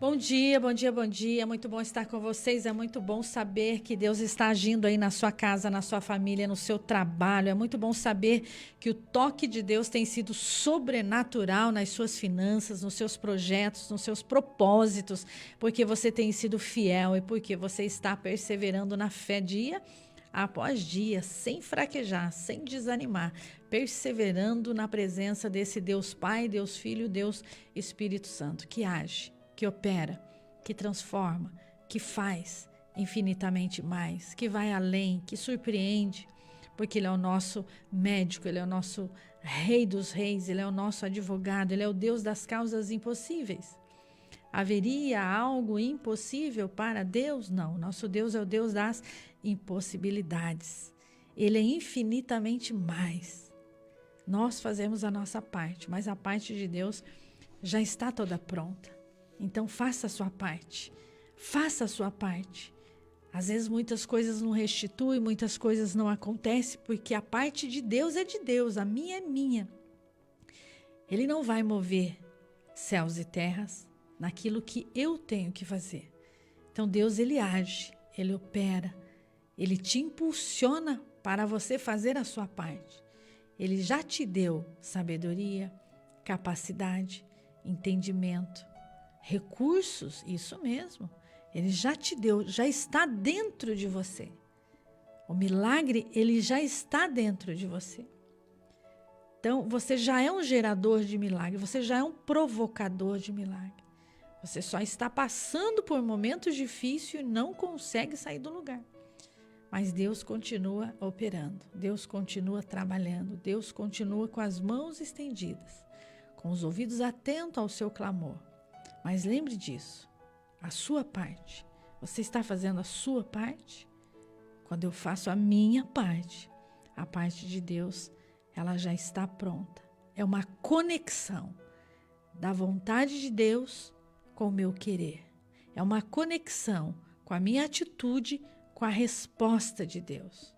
Bom dia, bom dia, bom dia. Muito bom estar com vocês. É muito bom saber que Deus está agindo aí na sua casa, na sua família, no seu trabalho. É muito bom saber que o toque de Deus tem sido sobrenatural nas suas finanças, nos seus projetos, nos seus propósitos, porque você tem sido fiel e porque você está perseverando na fé dia após dia, sem fraquejar, sem desanimar, perseverando na presença desse Deus Pai, Deus Filho, Deus Espírito Santo, que age, que opera, que transforma, que faz infinitamente mais, que vai além, que surpreende, porque Ele é o nosso médico, Ele é o nosso Rei dos Reis, Ele é o nosso advogado, Ele é o Deus das causas impossíveis. Haveria algo impossível para Deus? Não, nosso Deus é o Deus das impossibilidades. Ele é infinitamente mais. Nós fazemos a nossa parte, mas a parte de Deus já está toda pronta. Então faça a sua parte, faça a sua parte. Às vezes muitas coisas não restituem, muitas coisas não acontecem, porque a parte de Deus é de Deus, a minha é minha. Ele não vai mover céus e terras naquilo que eu tenho que fazer. Então Deus, Ele age, Ele opera, Ele te impulsiona para você fazer a sua parte. Ele já te deu sabedoria, capacidade, entendimento, recursos, isso mesmo. Ele já te deu, já está dentro de você. O milagre, ele já está dentro de você. Então, você já é um gerador de milagre, você já é um provocador de milagre. Você só está passando por momentos difíceis e não consegue sair do lugar. Mas Deus continua operando, Deus continua trabalhando, Deus continua com as mãos estendidas, com os ouvidos atentos ao seu clamor. Mas lembre disso, a sua parte. Você está fazendo a sua parte? Quando eu faço a minha parte, a parte de Deus, ela já está pronta. É uma conexão da vontade de Deus com o meu querer. É uma conexão com a minha atitude, com a resposta de Deus.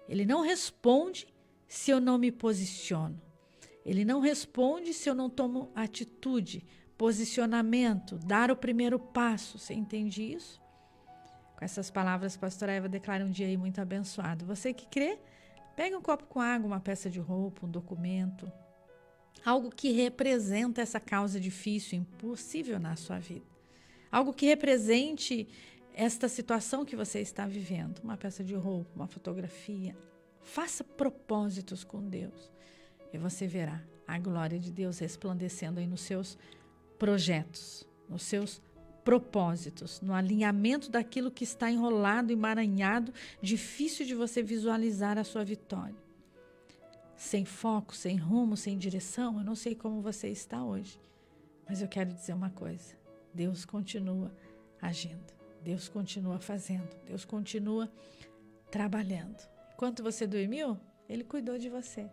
Ele não responde se eu não me posiciono. Ele não responde se eu não tomo atitude, posicionamento, dar o primeiro passo. Você entende isso? Com essas palavras, a pastora Eva declara um dia aí muito abençoado. Você que crê, pegue um copo com água, uma peça de roupa, um documento, algo que representa essa causa difícil, impossível na sua vida. Algo que represente esta situação que você está vivendo. Uma peça de roupa, uma fotografia. Faça propósitos com Deus e você verá a glória de Deus resplandecendo aí nos seus projetos, nos seus propósitos, no alinhamento daquilo que está enrolado, emaranhado, difícil de você visualizar a sua vitória. Sem foco, sem rumo, sem direção, eu não sei como você está hoje, mas eu quero dizer uma coisa: Deus continua agindo, Deus continua fazendo, Deus continua trabalhando. Enquanto você dormiu, Ele cuidou de você.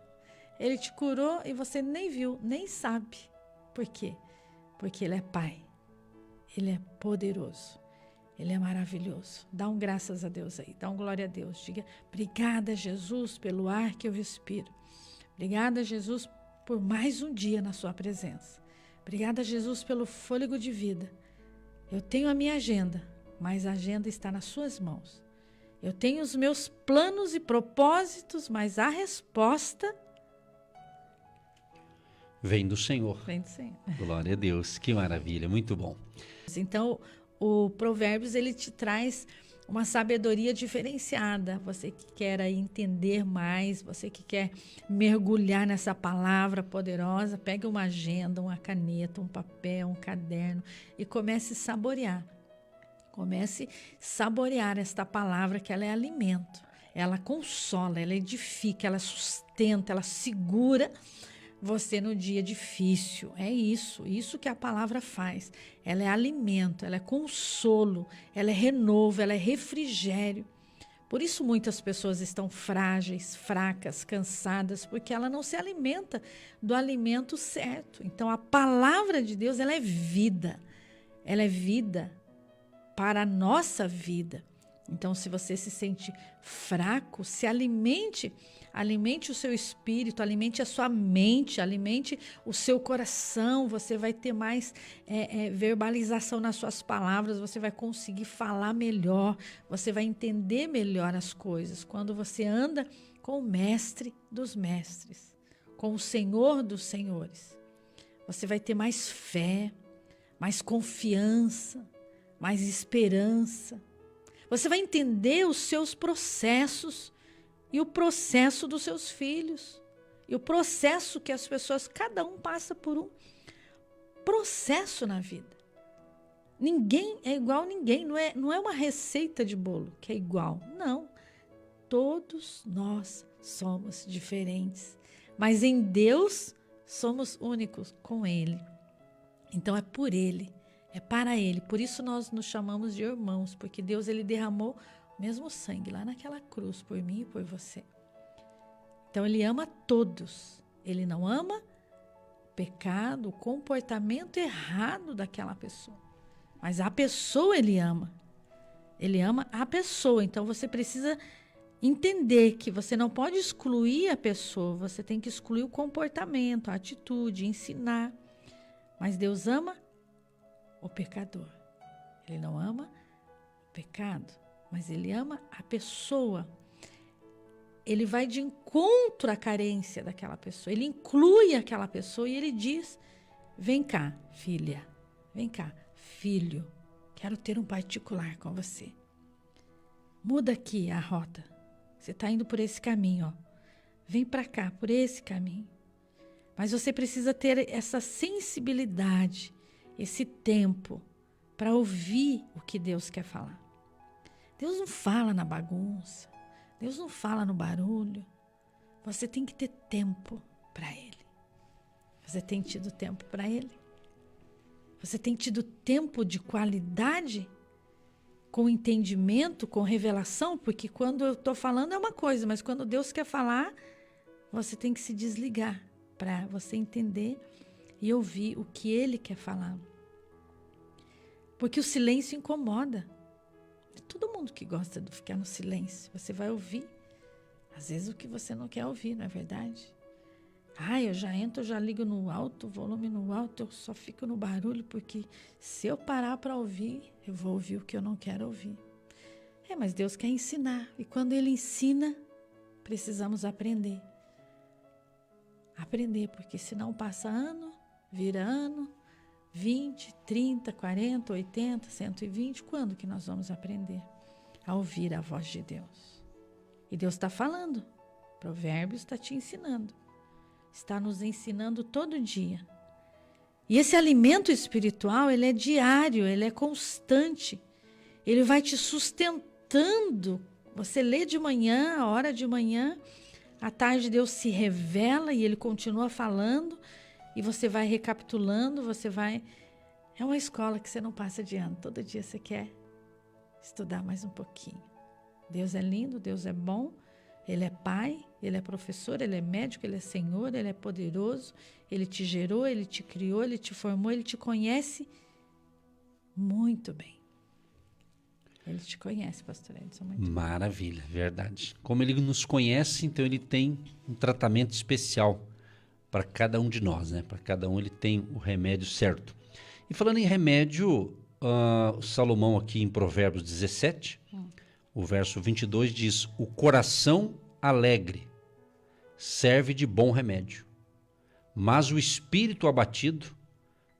Ele te curou e você nem viu, nem sabe. Por quê? Porque Ele é Pai, Ele é poderoso, Ele é maravilhoso. Dá um graças a Deus aí, dá um glória a Deus. Diga: obrigada, Jesus, pelo ar que eu respiro. Obrigada, Jesus, por mais um dia na sua presença. Obrigada, Jesus, pelo fôlego de vida. Eu tenho a minha agenda, mas a agenda está nas suas mãos. Eu tenho os meus planos e propósitos, mas a resposta vem do Senhor. vem do Senhor. Glória a Deus, que maravilha, muito bom. Então, o Provérbios, ele te traz uma sabedoria diferenciada. Você que quer aí entender mais, você que quer mergulhar nessa palavra poderosa, pegue uma agenda, uma caneta, um papel, um caderno e comece a saborear. Comece a saborear esta palavra, que ela é alimento. Ela consola, ela edifica, ela sustenta, ela segura você no dia difícil. É isso que a palavra faz. Ela é alimento, ela é consolo, ela é renovo, ela é refrigério. Por isso muitas pessoas estão frágeis, fracas, cansadas, porque ela não se alimenta do alimento certo. Então a palavra de Deus, ela é vida para a nossa vida. Então, se você se sente fraco, se alimente o seu espírito, alimente a sua mente, alimente o seu coração. Você vai ter mais verbalização nas suas palavras, você vai conseguir falar melhor, você vai entender melhor as coisas. Quando você anda com o mestre dos mestres, com o Senhor dos senhores, você vai ter mais fé, mais confiança, mais esperança. Você vai entender os seus processos e o processo dos seus filhos. E o processo que as pessoas, cada um passa por um processo na vida. Ninguém é igual a ninguém. Não é uma receita de bolo que é igual. Não. Todos nós somos diferentes. Mas em Deus somos únicos com Ele. Então é por Ele. É para Ele, por isso nós nos chamamos de irmãos, porque Deus ele derramou o mesmo sangue lá naquela cruz por mim e por você. Então ele ama todos, ele não ama o pecado, o comportamento errado daquela pessoa, mas a pessoa ele ama a pessoa. Então você precisa entender que você não pode excluir a pessoa, você tem que excluir o comportamento, a atitude, ensinar, mas Deus ama o pecador. Ele não ama o pecado, mas ele ama a pessoa. Ele vai de encontro à carência daquela pessoa. Ele inclui aquela pessoa e ele diz: vem cá, filha. Vem cá, filho. Quero ter um particular com você. Muda aqui a rota. Você está indo por esse caminho, ó. Vem para cá, por esse caminho. Mas você precisa ter essa sensibilidade, esse tempo para ouvir o que Deus quer falar. Deus não fala na bagunça, Deus não fala no barulho. Você tem que ter tempo para Ele. Você tem tido tempo para Ele? Você tem tido tempo de qualidade, com entendimento, com revelação? Porque quando eu estou falando é uma coisa, mas quando Deus quer falar, você tem que se desligar para você entender e ouvir o que Ele quer falar. Porque o silêncio incomoda. É todo mundo que gosta de ficar no silêncio. Você vai ouvir, às vezes, o que você não quer ouvir, não é verdade? Eu já entro, já ligo no alto, volume no alto, eu só fico no barulho, porque se eu parar para ouvir, eu vou ouvir o que eu não quero ouvir. Mas Deus quer ensinar. E quando Ele ensina, precisamos aprender. Aprender, porque senão passa ano, vira ano, 20, 30, 40, 80, 120, quando que nós vamos aprender a ouvir a voz de Deus? E Deus está falando, Provérbios está te ensinando, está nos ensinando todo dia. E esse alimento espiritual, ele é diário, ele é constante, ele vai te sustentando. Você lê de manhã, a hora de manhã, à tarde Deus se revela e Ele continua falando, e você vai recapitulando, é uma escola que você não passa de ano. Todo dia você quer estudar mais um pouquinho. Deus é lindo, Deus é bom, Ele é Pai, Ele é professor, Ele é médico, Ele é Senhor, Ele é poderoso, Ele te gerou, Ele te criou, Ele te formou, Ele te conhece muito bem. Ele te conhece, pastor Edson, muito bem. Maravilha, verdade. Como Ele nos conhece, então Ele tem um tratamento especial para cada um de nós, né? Para cada um Ele tem o remédio certo. E falando em remédio, Salomão aqui em Provérbios 17, o verso 22 diz: o coração alegre serve de bom remédio, mas o espírito abatido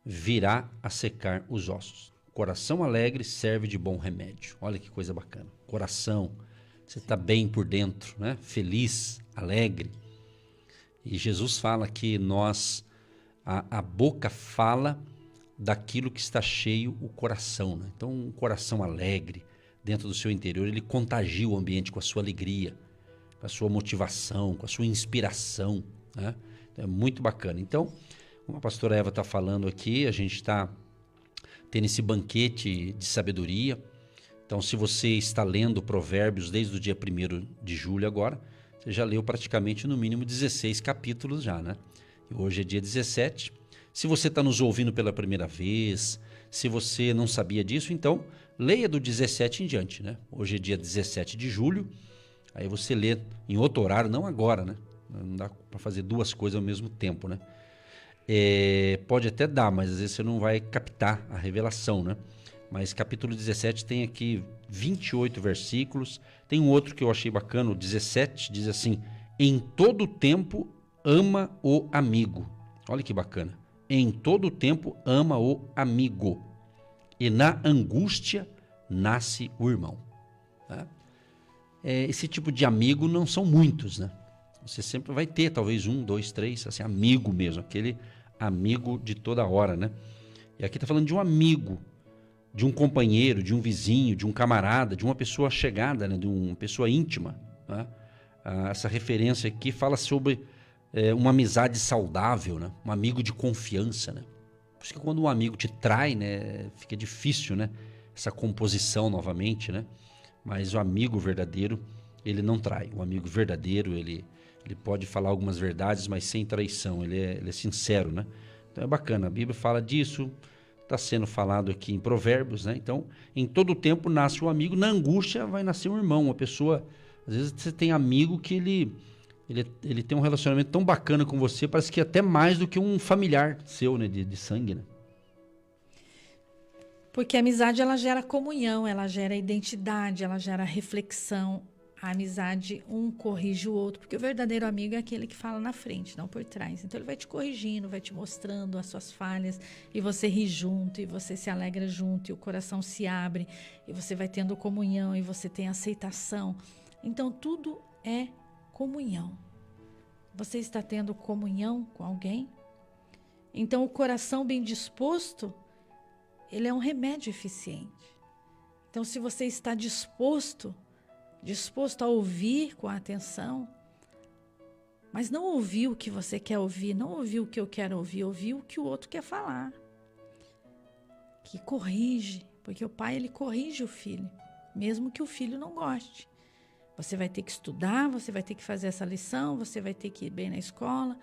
virá a secar os ossos. Coração alegre serve de bom remédio. Olha que coisa bacana. Coração, você está bem por dentro, né? Feliz, alegre. E Jesus fala que a boca fala daquilo que está cheio o coração, né? Então, um coração alegre dentro do seu interior, ele contagia o ambiente com a sua alegria, com a sua motivação, com a sua inspiração, né? Então, é muito bacana. Então, como a pastora Eva está falando aqui, a gente está tendo esse banquete de sabedoria. Então, se você está lendo Provérbios desde o dia 1º de julho agora, você já leu praticamente no mínimo 16 capítulos já, né? E hoje é dia 17. Se você está nos ouvindo pela primeira vez, se você não sabia disso, então leia do 17 em diante, né? Hoje é dia 17 de julho, aí você lê em outro horário, não agora, né? Não dá para fazer duas coisas ao mesmo tempo, né? Pode até dar, mas às vezes você não vai captar a revelação, né? Mas capítulo 17 tem aqui 28 versículos. Tem um outro que eu achei bacana, o 17, diz assim: em todo tempo ama o amigo. Olha que bacana. Em todo tempo ama o amigo. E na angústia nasce o irmão. Tá? Esse tipo de amigo não são muitos, né? Você sempre vai ter, talvez 1, 2, 3, assim, amigo mesmo, aquele amigo de toda hora, né? E aqui está falando de um amigo, de um companheiro, de um vizinho, de um camarada, de uma pessoa chegada, né? De uma pessoa íntima. Né? Essa referência aqui fala sobre uma amizade saudável, né? Um amigo de confiança, né? Por isso que quando um amigo te trai, né? Fica difícil, né? Essa composição novamente, né? Mas o amigo verdadeiro, ele não trai. O amigo verdadeiro, ele pode falar algumas verdades, mas sem traição. Ele é sincero, né? Então é bacana. A Bíblia fala disso. Está sendo falado aqui em Provérbios, né? Então, em todo tempo nasce um amigo. Na angústia vai nascer um irmão. Uma pessoa... Às vezes você tem amigo que ele tem um relacionamento tão bacana com você, parece que até mais do que um familiar seu, né? De sangue, né? Porque a amizade, ela gera comunhão, ela gera identidade, ela gera reflexão. A amizade, um corrige o outro, porque o verdadeiro amigo é aquele que fala na frente, não por trás. Então ele vai te corrigindo, vai te mostrando as suas falhas, e você ri junto, e você se alegra junto, e o coração se abre, e você vai tendo comunhão, e você tem aceitação. Então tudo é comunhão. Você está tendo comunhão com alguém? Então o coração bem disposto, ele é um remédio eficiente. Então se você está disposto a ouvir com atenção, mas não ouvir o que você quer ouvir, não ouvir o que eu quero ouvir, ouvir o que o outro quer falar. Que corrige, porque o pai, ele corrige o filho, mesmo que o filho não goste. Você vai ter que estudar, você vai ter que fazer essa lição, você vai ter que ir bem na escola.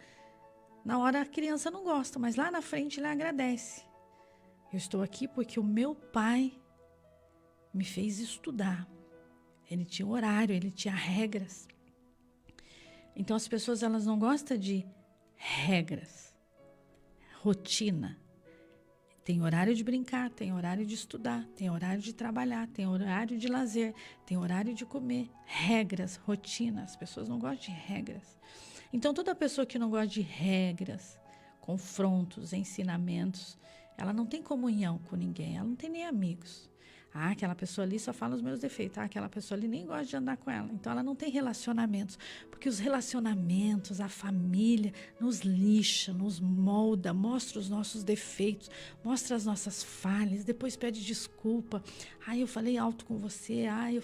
Na hora a criança não gosta, mas lá na frente ele agradece. Eu estou aqui porque o meu pai me fez estudar. Ele tinha horário, ele tinha regras. Então as pessoas, elas não gostam de regras, rotina. Tem horário de brincar, tem horário de estudar, tem horário de trabalhar, tem horário de lazer, tem horário de comer. Regras, rotina. As pessoas não gostam de regras. Então toda pessoa que não gosta de regras, confrontos, ensinamentos, ela não tem comunhão com ninguém, ela não tem nem amigos. Ah, aquela pessoa ali só fala os meus defeitos. Ah, aquela pessoa ali nem gosta de andar com ela. Então ela não tem relacionamentos. Porque os relacionamentos, a família, nos lixa, nos molda, mostra os nossos defeitos, mostra as nossas falhas, depois pede desculpa. Ah, eu falei alto com você. Ah, eu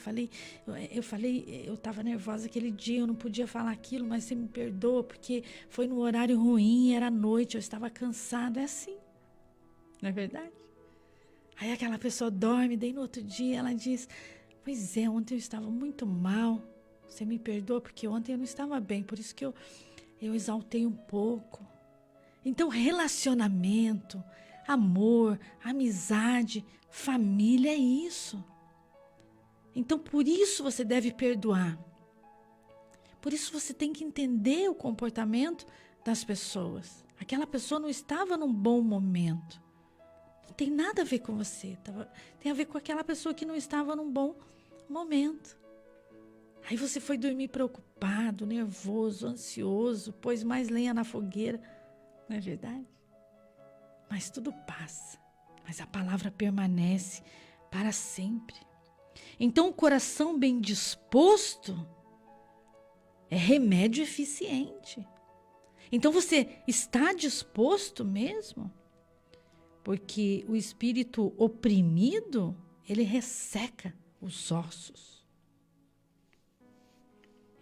estava nervosa aquele dia, eu não podia falar aquilo, mas você me perdoa porque foi no horário ruim, era noite, eu estava cansada. É assim, não é verdade? Aí aquela pessoa dorme, daí no outro dia ela diz: pois é, ontem eu estava muito mal, você me perdoa porque ontem eu não estava bem, por isso que eu exaltei um pouco. Então relacionamento, amor, amizade, família é isso. Então por isso você deve perdoar. Por isso você tem que entender o comportamento das pessoas. Aquela pessoa não estava num bom momento. Não tem nada a ver com você. Tem a ver com aquela pessoa que não estava num bom momento. Aí você foi dormir preocupado, nervoso, ansioso, pôs mais lenha na fogueira. Não é verdade? Mas tudo passa. Mas a palavra permanece para sempre. Então o coração bem disposto é remédio eficiente. Então você está disposto mesmo? Porque o espírito oprimido, ele resseca os ossos.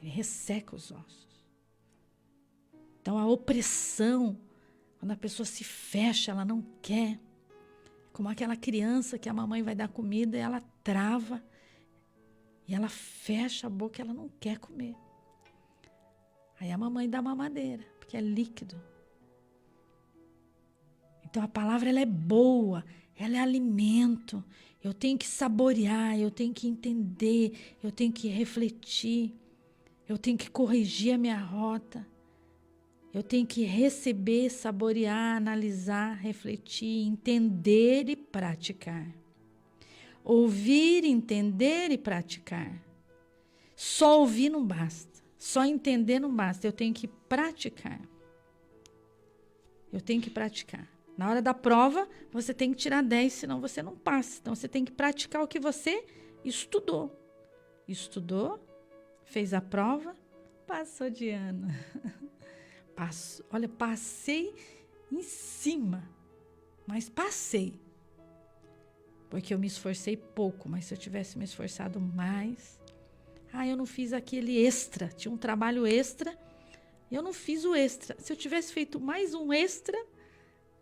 Ele resseca os ossos. Então a opressão, quando a pessoa se fecha, ela não quer. Como aquela criança que a mamãe vai dar comida e ela trava. E ela fecha a boca e ela não quer comer. Aí a mamãe dá mamadeira, porque é líquido. Então a palavra, ela é boa, ela é alimento. Eu tenho que saborear, eu tenho que entender, eu tenho que refletir, eu tenho que corrigir a minha rota. Eu tenho que receber, saborear, analisar, refletir, entender e praticar. Ouvir, entender e praticar. Só ouvir não basta. Só entender não basta. Eu tenho que praticar. Eu tenho que praticar. Na hora da prova, você tem que tirar 10, senão você não passa. Então, você tem que praticar o que você estudou. Estudou, fez a prova, passou de ano. Olha, passei em cima, mas passei. Porque eu me esforcei pouco, mas se eu tivesse me esforçado mais... eu não fiz aquele extra, tinha um trabalho extra, eu não fiz o extra. Se eu tivesse feito mais um extra,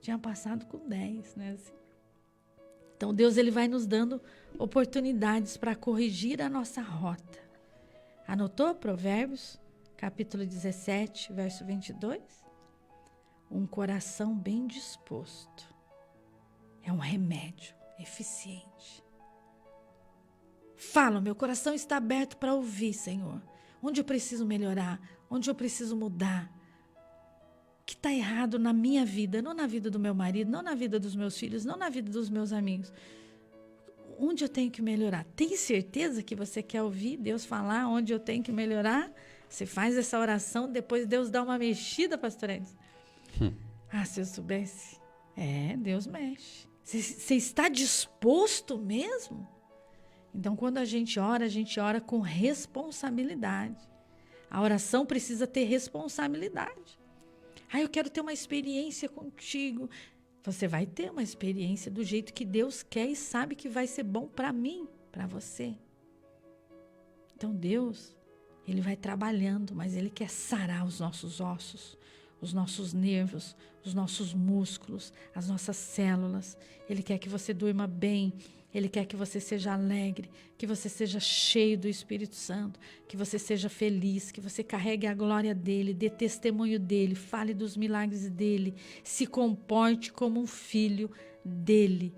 tinha passado com 10, né? Assim. Então, Deus ele vai nos dando oportunidades para corrigir a nossa rota. Anotou? Provérbios, capítulo 17, verso 22? Um coração bem disposto é um remédio eficiente. Fala, meu coração está aberto para ouvir, Senhor. Onde eu preciso melhorar? Onde eu preciso mudar? O que está errado na minha vida? Não na vida do meu marido, não na vida dos meus filhos, não na vida dos meus amigos. Onde eu tenho que melhorar? Tem certeza que você quer ouvir Deus falar onde eu tenho que melhorar? Você faz essa oração, depois Deus dá uma mexida, pastor Edson. Se eu soubesse. Deus mexe. Você está disposto mesmo? Então, quando a gente ora com responsabilidade. A oração precisa ter responsabilidade. Eu quero ter uma experiência contigo. Você vai ter uma experiência do jeito que Deus quer e sabe que vai ser bom para mim, para você. Então, Deus, Ele vai trabalhando, mas Ele quer sarar os nossos ossos, os nossos nervos, os nossos músculos, as nossas células. Ele quer que você durma bem. Ele quer que você seja alegre, que você seja cheio do Espírito Santo, que você seja feliz, que você carregue a glória dEle, dê testemunho dEle, fale dos milagres dEle, se comporte como um filho dEle.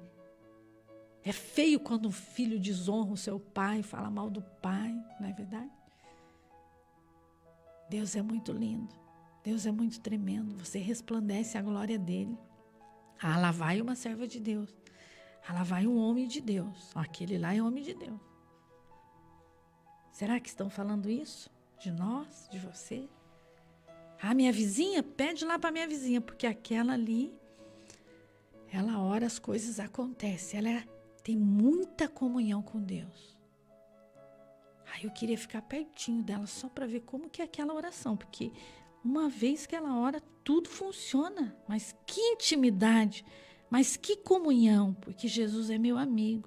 É feio quando um filho desonra o seu pai, fala mal do pai, não é verdade? Deus é muito lindo, Deus é muito tremendo, você resplandece a glória dEle. Lá vai uma serva de Deus. Lá vai um homem de Deus. Aquele lá é homem de Deus. Será que estão falando isso? De nós? De você? Minha vizinha? Pede lá para minha vizinha, porque aquela ali, ela ora, as coisas acontecem. Ela tem muita comunhão com Deus. Eu queria ficar pertinho dela só para ver como que é aquela oração, porque uma vez que ela ora, tudo funciona. Mas que intimidade! Mas que comunhão, porque Jesus é meu amigo.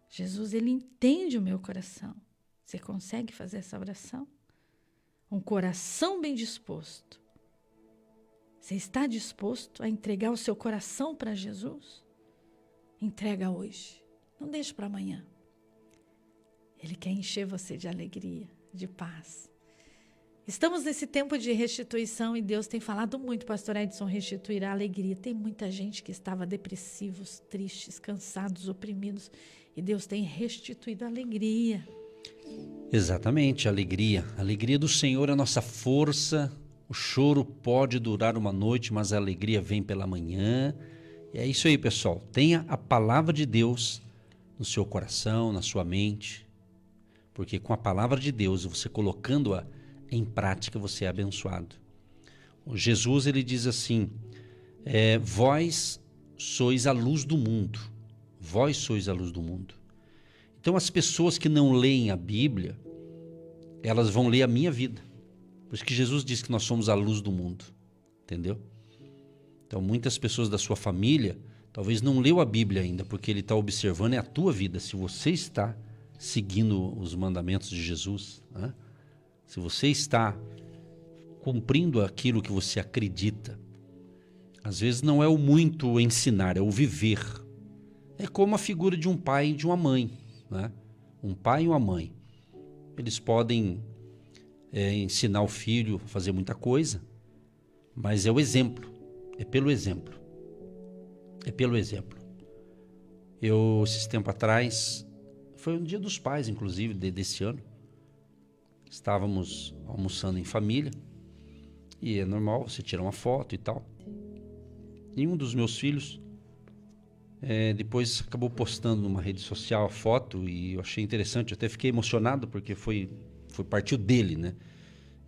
Jesus, Ele entende o meu coração. Você consegue fazer essa oração? Um coração bem disposto. Você está disposto a entregar o seu coração para Jesus? Entrega hoje. Não deixe para amanhã. Ele quer encher você de alegria, de paz. Estamos nesse tempo de restituição e Deus tem falado muito, pastor Edson, restituir a alegria. Tem muita gente que estava depressivos, tristes, cansados, oprimidos, e Deus tem restituído a alegria. Exatamente, a alegria. A alegria do Senhor é a nossa força. O choro pode durar uma noite, mas a alegria vem pela manhã. E é isso aí, pessoal. Tenha a palavra de Deus no seu coração, na sua mente, porque com a palavra de Deus, você colocando-a em prática, você é abençoado. O Jesus, ele diz assim, vós sois a luz do mundo. Vós sois a luz do mundo. Então, as pessoas que não leem a Bíblia, elas vão ler a minha vida. Por isso que Jesus diz que nós somos a luz do mundo. Entendeu? Então, muitas pessoas da sua família, talvez não leu a Bíblia ainda, porque ele está observando a tua vida, se você está seguindo os mandamentos de Jesus, né? Se você está cumprindo aquilo que você acredita. Às vezes não é o muito ensinar, é o viver. É como a figura de um pai e de uma mãe, né? Um pai e uma mãe. Eles podem ensinar o filho a fazer muita coisa, mas é o exemplo, é pelo exemplo. É pelo exemplo. Esses tempos atrás, foi um dia dos pais, inclusive, desse ano. Estávamos almoçando em família. E é normal você tirar uma foto e tal. E um dos meus filhos, depois acabou postando numa rede social a foto. E eu achei interessante, eu até fiquei emocionado, porque partiu dele, né?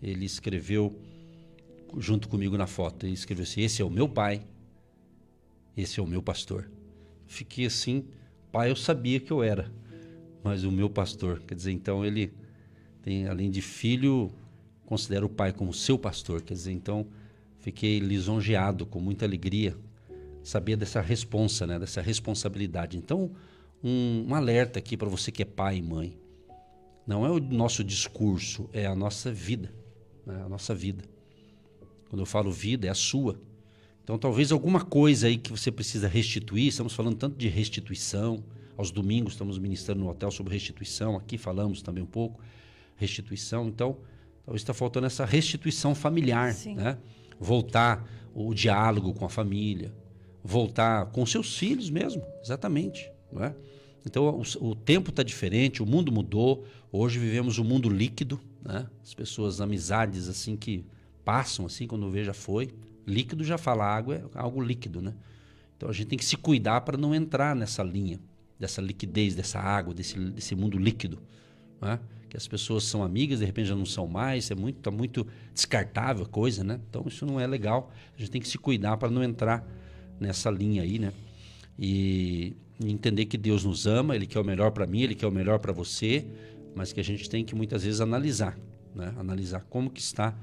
Ele escreveu junto comigo na foto. Ele escreveu assim: esse é o meu pai, esse é o meu pastor. Fiquei assim, pai eu sabia que eu era, mas o meu pastor, quer dizer, então ele tem, além de filho, considera o pai como seu pastor, quer dizer, então fiquei lisonjeado, com muita alegria, sabia dessa responsa, né, dessa responsabilidade. Então, um alerta aqui para você que é pai e mãe, não é o nosso discurso, é a nossa vida, né, a nossa vida. Quando eu falo vida, é a sua. Então, talvez alguma coisa aí que você precisa restituir. Estamos falando tanto de restituição. Aos domingos estamos ministrando no hotel sobre restituição. Aqui falamos também um pouco. Restituição. Então, talvez está faltando essa restituição familiar. Né? Voltar o diálogo com a família. Voltar com seus filhos mesmo. Exatamente. Né? Então, o tempo está diferente. O mundo mudou. Hoje vivemos um mundo líquido. Né? As pessoas, amizades assim que passam assim, quando vê já foi. Líquido já fala, água é algo líquido, né? Então a gente tem que se cuidar para não entrar nessa linha, dessa liquidez, dessa água, desse mundo líquido, né? Que as pessoas são amigas, de repente já não são mais, tá muito descartável a coisa, né? Então isso não é legal, a gente tem que se cuidar para não entrar nessa linha aí, né? E entender que Deus nos ama, Ele quer o melhor para mim, Ele quer o melhor para você, mas que a gente tem que muitas vezes analisar, né? Analisar como que está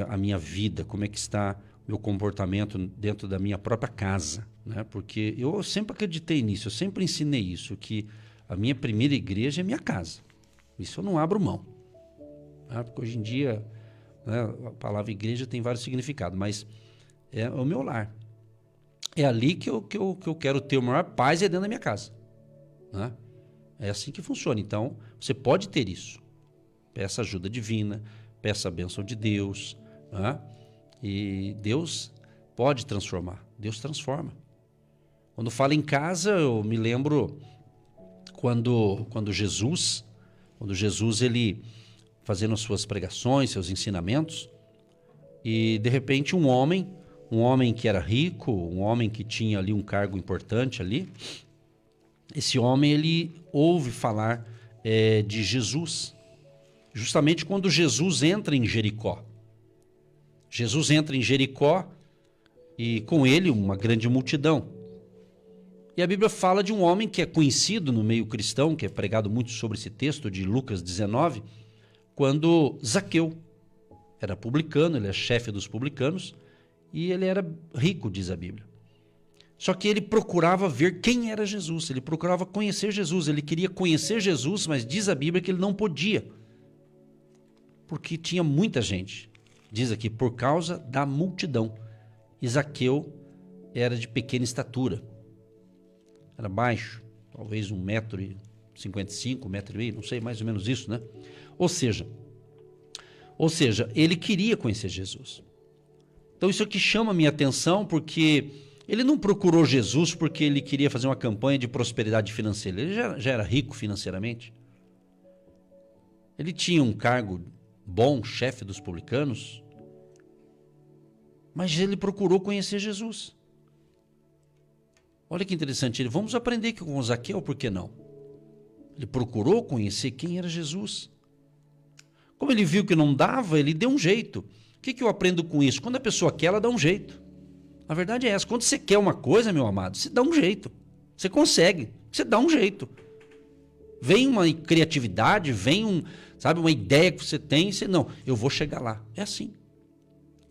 a minha vida, como é que está o meu comportamento dentro da minha própria casa, né? Porque eu sempre acreditei nisso, eu sempre ensinei isso, que a minha primeira igreja é minha casa. Isso eu não abro mão. Né? Porque hoje em dia, né, a palavra igreja tem vários significados, mas é o meu lar. É ali que eu quero ter a maior paz, é dentro da minha casa. Né? É assim que funciona. Então, você pode ter isso. Peça ajuda divina, peça a bênção de Deus, né? E Deus pode transformar, Deus transforma. Quando falo em casa, eu me lembro quando Jesus ele fazendo as suas pregações, seus ensinamentos, e de repente um homem que era rico, um homem que tinha ali um cargo importante ali, esse homem ele ouve falar de Jesus. Justamente quando Jesus entra em Jericó. Jesus entra em Jericó e com ele uma grande multidão. E a Bíblia fala de um homem que é conhecido no meio cristão, que é pregado muito sobre esse texto de Lucas 19, quando Zaqueu era publicano, ele é chefe dos publicanos, e ele era rico, diz a Bíblia. Só que ele procurava ver quem era Jesus, ele procurava conhecer Jesus, ele queria conhecer Jesus, mas diz a Bíblia que ele não podia. Porque tinha muita gente. Diz aqui, por causa da multidão. E Zaqueu era de pequena estatura. Era baixo, talvez 1,55 m, 1,5 m, não sei, mais ou menos isso, né? Ou seja, ele queria conhecer Jesus. Então isso aqui chama a minha atenção, porque ele não procurou Jesus porque ele queria fazer uma campanha de prosperidade financeira. Ele já era rico financeiramente. Ele tinha um cargo bom, chefe dos publicanos, mas ele procurou conhecer Jesus. Olha que interessante, vamos aprender aqui com Zaqueu, por que não? Ele procurou conhecer quem era Jesus. Como ele viu que não dava, ele deu um jeito. O que eu aprendo com isso? Quando a pessoa quer, ela dá um jeito. A verdade é essa, quando você quer uma coisa, meu amado, você dá um jeito. Você consegue, você dá um jeito. Vem uma criatividade, vem uma ideia que você tem, não, eu vou chegar lá. É assim.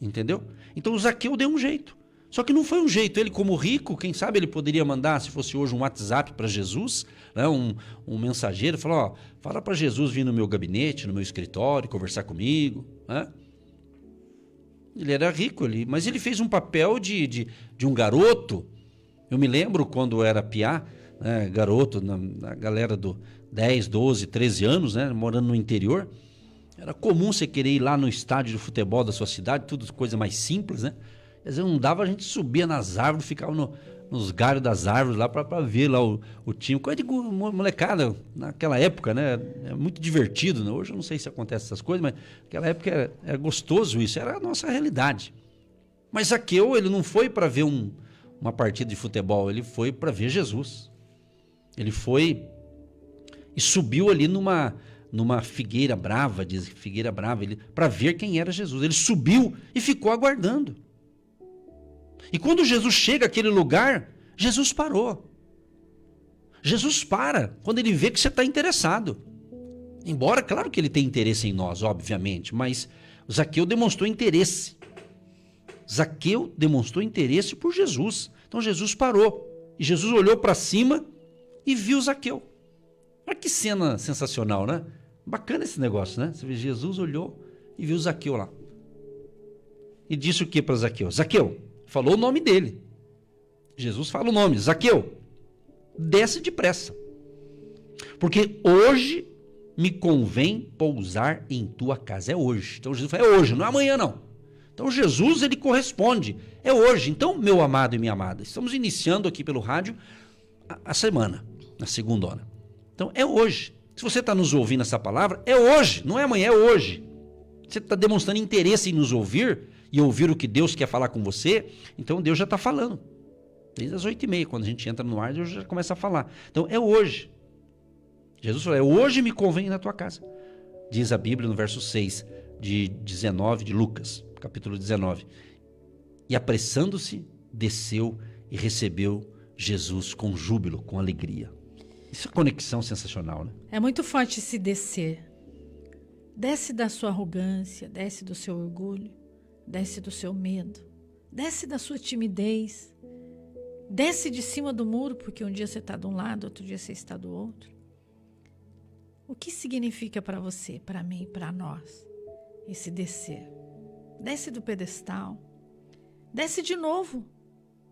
Entendeu? Então o Zaqueu deu um jeito. Só que não foi um jeito. Ele, como rico, quem sabe ele poderia mandar, se fosse hoje, um WhatsApp para Jesus, né? um mensageiro, falar, fala para Jesus vir no meu gabinete, no meu escritório, conversar comigo. Né? Ele era rico, mas ele fez um papel de um garoto. Eu me lembro quando eu era piá, né, garoto, na galera do 10, 12, 13 anos, né, morando no interior. Era comum você querer ir lá no estádio de futebol da sua cidade, tudo coisa mais simples, né? Quer dizer, não dava, a gente subia nas árvores, ficava nos galhos das árvores lá para ver lá o time. Coisa de molecada naquela época, né? É muito divertido, né? Hoje eu não sei se acontece essas coisas, mas naquela época era gostoso isso, era a nossa realidade. Mas Zaqueu, ele não foi para ver uma partida de futebol, ele foi para ver Jesus. Ele foi e subiu ali numa figueira brava, diz figueira brava, para ver quem era Jesus. Ele subiu e ficou aguardando. E quando Jesus chega àquele lugar, Jesus parou. Jesus para quando ele vê que você está interessado. Embora, claro que ele tem interesse em nós, obviamente, mas Zaqueu demonstrou interesse. Zaqueu demonstrou interesse por Jesus. Então Jesus parou. E Jesus olhou para cima e viu Zaqueu. Olha que cena sensacional, né? Bacana esse negócio, né? Você vê, Jesus olhou e viu Zaqueu lá. E disse o que para Zaqueu? Zaqueu, falou o nome dele. Jesus fala o nome, Zaqueu, desce depressa. Porque hoje me convém pousar em tua casa. É hoje. Então Jesus fala, é hoje, não é amanhã não. Então Jesus, ele corresponde. É hoje. Então, meu amado e minha amada, estamos iniciando aqui pelo rádio a semana, na segunda hora. Então, é hoje. Se você está nos ouvindo essa palavra, é hoje, não é amanhã, é hoje. Você está demonstrando interesse em nos ouvir e ouvir o que Deus quer falar com você, então Deus já está falando. Desde as 8h30, quando a gente entra no ar, Deus já começa a falar. Então, é hoje. Jesus falou, é hoje me convém na tua casa. Diz a Bíblia no verso 6 de 19 de Lucas, capítulo 19. E apressando-se, desceu e recebeu Jesus com júbilo, com alegria. Isso é conexão sensacional, né? É muito forte esse descer. Desce da sua arrogância, desce do seu orgulho, desce do seu medo, desce da sua timidez, desce de cima do muro, porque um dia você está de um lado, outro dia você está do outro. O que significa para você, para mim, para nós, esse descer? Desce do pedestal, desce de novo.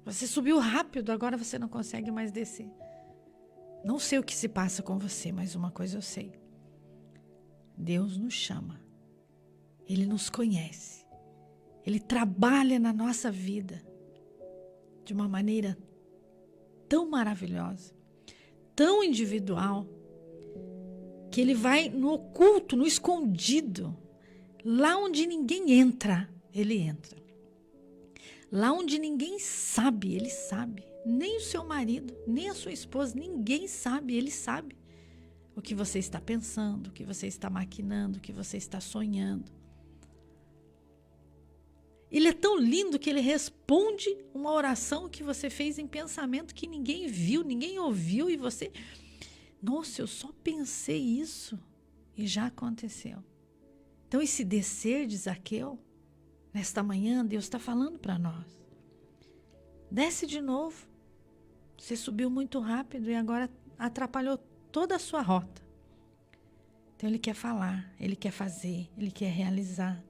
Você subiu rápido, agora você não consegue mais descer. Não sei o que se passa com você, mas uma coisa eu sei. Deus nos chama. Ele nos conhece. Ele trabalha na nossa vida de uma maneira tão maravilhosa, tão individual, que Ele vai no oculto, no escondido. Lá onde ninguém entra, Ele entra. Lá onde ninguém sabe, Ele sabe. Nem o seu marido, nem a sua esposa, ninguém sabe, Ele sabe o que você está pensando, o que você está maquinando, o que você está sonhando. Ele é tão lindo que Ele responde uma oração que você fez em pensamento que ninguém viu, ninguém ouviu e você... Nossa, eu só pensei isso e já aconteceu. Então esse descer de Zaqueu, nesta manhã, Deus está falando para nós. Desce de novo. Você subiu muito rápido e agora atrapalhou toda a sua rota. Então Ele quer falar, Ele quer fazer, Ele quer realizar.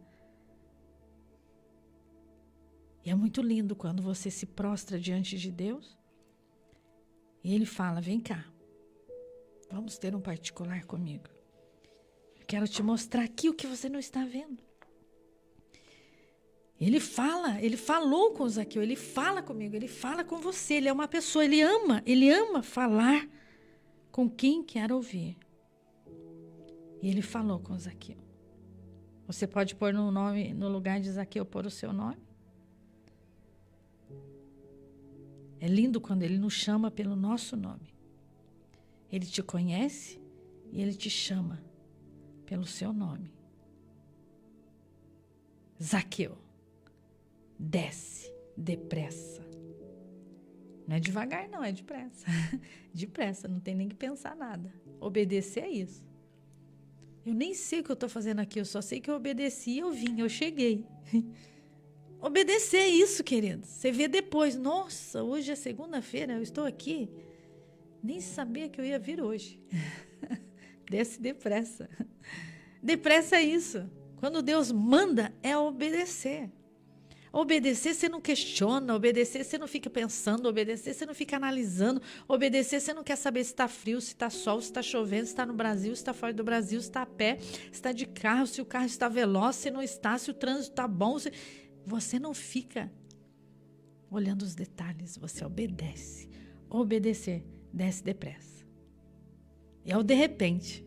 E é muito lindo quando você se prostra diante de Deus e Ele fala, vem cá, vamos ter um particular comigo. Eu quero te mostrar aqui o que você não está vendo. Ele fala, ele falou com Zaqueu, ele fala comigo, ele fala com você, ele é uma pessoa, ele ama falar com quem quer ouvir. E ele falou com Zaqueu. Você pode pôr no nome, no lugar de Zaqueu, pôr o seu nome? É lindo quando Ele nos chama pelo nosso nome. Ele te conhece e Ele te chama pelo seu nome. Zaqueu, desce depressa. Não é devagar, não, é depressa. Depressa, não tem nem que pensar nada. Obedecer é isso. Eu nem sei o que eu estou fazendo aqui, eu só sei que eu obedeci, eu vim, eu cheguei. Obedecer é isso, querido. Você vê depois, nossa, hoje é segunda-feira, eu estou aqui. Nem sabia que eu ia vir hoje. Desce depressa. Depressa é isso. Quando Deus manda, é obedecer. Obedecer, você não questiona. Obedecer, você não fica pensando. Obedecer, você não fica analisando. Obedecer, você não quer saber se está frio, se está sol, se está chovendo, se está no Brasil, se está fora do Brasil, se está a pé, se está de carro, se o carro está veloz, se não está, se o trânsito está bom. Você não fica olhando os detalhes, você obedece. Obedecer, desce depressa. E é o de repente.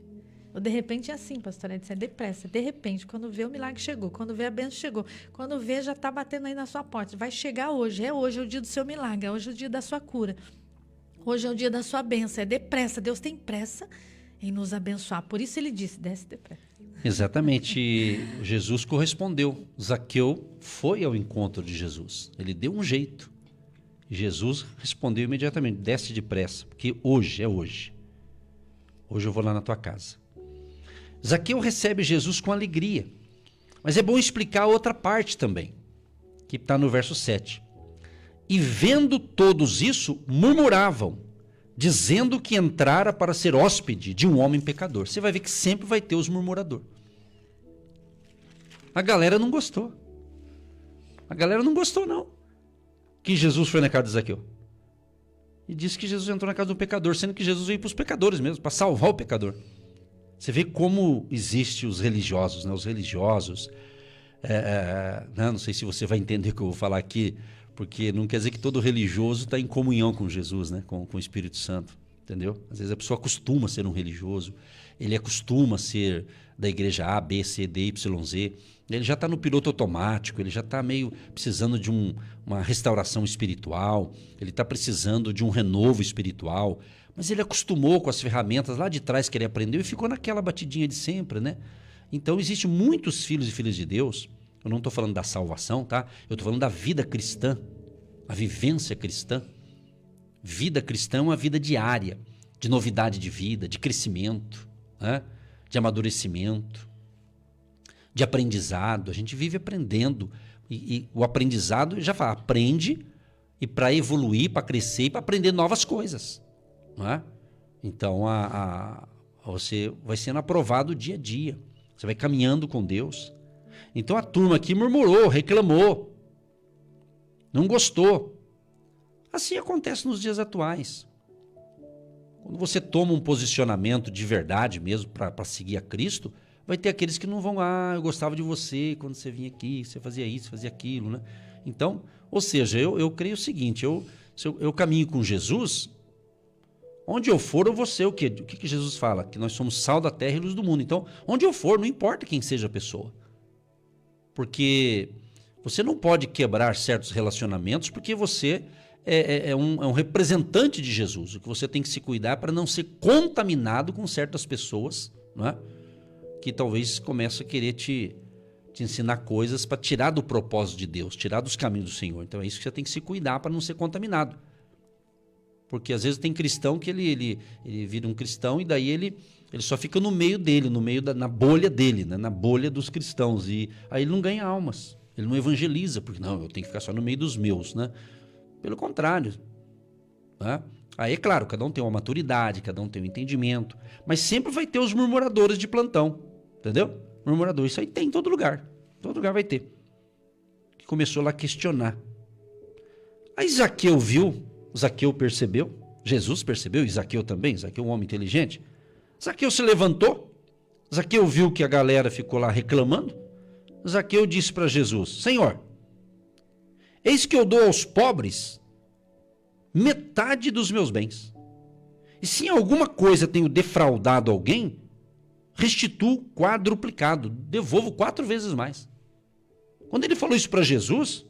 O de repente é assim, pastora, é depressa. De repente, quando vê o milagre chegou, quando vê a bênção chegou, quando vê já está batendo aí na sua porta. Vai chegar hoje é o dia do seu milagre, é hoje o dia da sua cura. Hoje é o dia da sua bênção, é depressa. Deus tem pressa em nos abençoar. Por isso ele disse, desce depressa. Exatamente. Jesus correspondeu. Zaqueu foi ao encontro de Jesus. Ele deu um jeito. Jesus respondeu imediatamente, desce depressa, porque hoje é hoje. Hoje eu vou lá na tua casa. Zaqueu recebe Jesus com alegria. Mas é bom explicar a outra parte também, que está no verso 7. E vendo todos isso, murmuravam, dizendo que entrara para ser hóspede de um homem pecador. Você vai ver que sempre vai ter os murmuradores. A galera não gostou. A galera não gostou, não, que Jesus foi na casa de Zaqueu. E disse que Jesus entrou na casa do pecador, sendo que Jesus veio para os pecadores mesmo, para salvar o pecador. Você vê como existem os religiosos, né? Os religiosos, não sei se você vai entender o que eu vou falar aqui, porque não quer dizer que todo religioso está em comunhão com Jesus, né? Com o Espírito Santo, entendeu? Às vezes a pessoa acostuma a ser um religioso, ele acostuma a ser da igreja A, B, C, D, Y, Z, ele já está no piloto automático, ele já está meio precisando de uma restauração espiritual, ele está precisando de um renovo espiritual, mas ele acostumou com as ferramentas lá de trás que ele aprendeu e ficou naquela batidinha de sempre, né? Então, existem muitos filhos e filhas de Deus, eu não estou falando da salvação, tá? Eu estou falando da vida cristã, a vivência cristã. Vida cristã é uma vida diária, de novidade de vida, de crescimento, né? De amadurecimento, de aprendizado. A gente vive aprendendo. E o aprendizado, já fala, aprende e para evoluir, para crescer e para aprender novas coisas. Não é? Então, você vai sendo aprovado dia a dia. Você vai caminhando com Deus. Então, a turma aqui murmurou, reclamou, não gostou. Assim acontece nos dias atuais. Quando você toma um posicionamento de verdade mesmo para seguir a Cristo, vai ter aqueles que não vão, eu gostava de você quando você vinha aqui, você fazia isso, fazia aquilo, né? Então, ou seja, eu creio o seguinte, eu caminho com Jesus, onde eu for eu vou ser o quê? O que Jesus fala? Que nós somos sal da terra e luz do mundo. Então, onde eu for, não importa quem seja a pessoa. Porque você não pode quebrar certos relacionamentos porque você é um representante de Jesus. O que você tem que se cuidar para não ser contaminado com certas pessoas, não é? Que talvez comece a querer te ensinar coisas para tirar do propósito de Deus, tirar dos caminhos do Senhor. Então é isso que você tem que se cuidar para não ser contaminado. Porque às vezes tem cristão que ele vira um cristão e daí ele só fica no meio dele, na bolha dele, né? Na bolha dos cristãos. E aí ele não ganha almas, ele não evangeliza, porque não, eu tenho que ficar só no meio dos meus, né? Pelo contrário, né? Aí é claro, cada um tem uma maturidade, cada um tem um entendimento, mas sempre vai ter os murmuradores de plantão, entendeu? Murmurador, isso aí tem em todo lugar vai ter. Que começou lá a questionar. Aí Zaqueu viu, Zaqueu percebeu, Jesus percebeu, e Zaqueu também, Zaqueu é um homem inteligente. Zaqueu se levantou, Zaqueu viu que a galera ficou lá reclamando, Zaqueu disse para Jesus, Senhor, eis que eu dou aos pobres metade dos meus bens. E se em alguma coisa tenho defraudado alguém, restituo quadruplicado, devolvo 4 vezes mais. Quando ele falou isso para Jesus,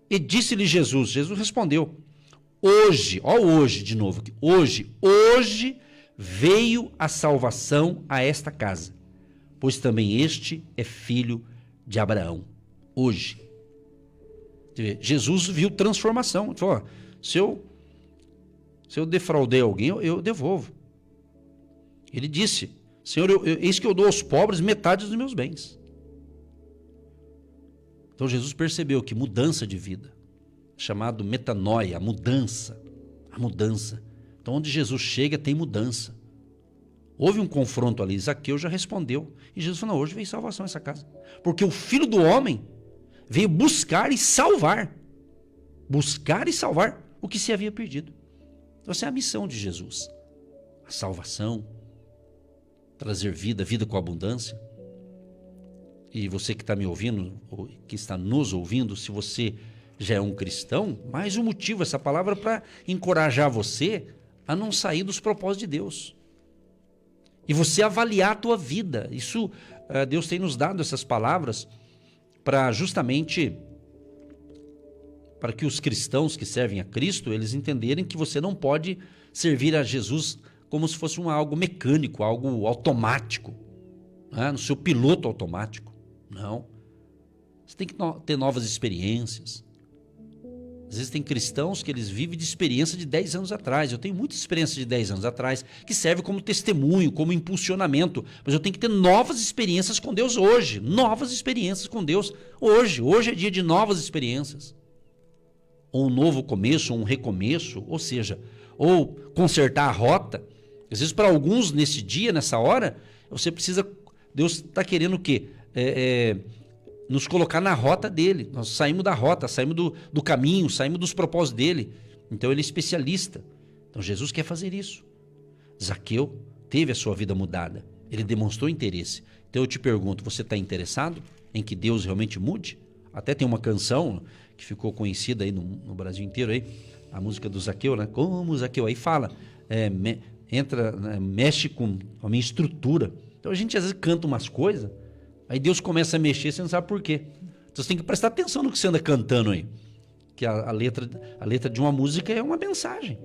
e disse-lhe Jesus respondeu, hoje, hoje de novo, hoje veio a salvação a esta casa, pois também este é filho de Abraão. Hoje. Jesus viu transformação. Ele falou, se eu defraudei alguém, eu devolvo. Ele disse, Senhor, eis que eu dou aos pobres metade dos meus bens. Então Jesus percebeu que mudança de vida, chamado metanoia, a mudança. Então onde Jesus chega tem mudança. Houve um confronto ali, Zaqueu já respondeu. E Jesus falou, hoje veio salvação essa casa. Porque o Filho do Homem veio buscar e salvar o que se havia perdido. Então essa é a missão de Jesus. A salvação, trazer vida com abundância. E você que está me ouvindo, ou que está nos ouvindo, se você já é um cristão, mais um motivo, essa palavra para encorajar você a não sair dos propósitos de Deus. E você avaliar a tua vida. Isso, Deus tem nos dado essas palavras para justamente para que os cristãos que servem a Cristo, eles entenderem que você não pode servir a Jesus como se fosse algo mecânico, algo automático, né? No seu piloto automático. Não. Você tem que ter novas experiências. Às vezes tem cristãos que eles vivem de experiência de 10 anos atrás. Eu tenho muita experiência de 10 anos atrás que serve como testemunho, como impulsionamento. Mas eu tenho que ter novas experiências com Deus hoje. Novas experiências com Deus hoje. Hoje é dia de novas experiências. Ou um novo começo, ou um recomeço. Ou seja, ou consertar a rota. Às vezes para alguns nesse dia, nessa hora, você precisa... Deus está querendo o quê? Nos colocar na rota dele. Nós saímos da rota, saímos do caminho, saímos dos propósitos dele. Então ele é especialista. Então Jesus quer fazer isso. Zaqueu teve a sua vida mudada. Ele demonstrou interesse. Então eu te pergunto, você está interessado em que Deus realmente mude? Até tem uma canção que ficou conhecida aí no Brasil inteiro, aí, a música do Zaqueu, né? Como Zaqueu, aí fala, mexe com a minha estrutura. Então a gente às vezes canta umas coisas, aí Deus começa a mexer, você não sabe por quê. Então você tem que prestar atenção no que você anda cantando aí. Que a letra de uma música é uma mensagem.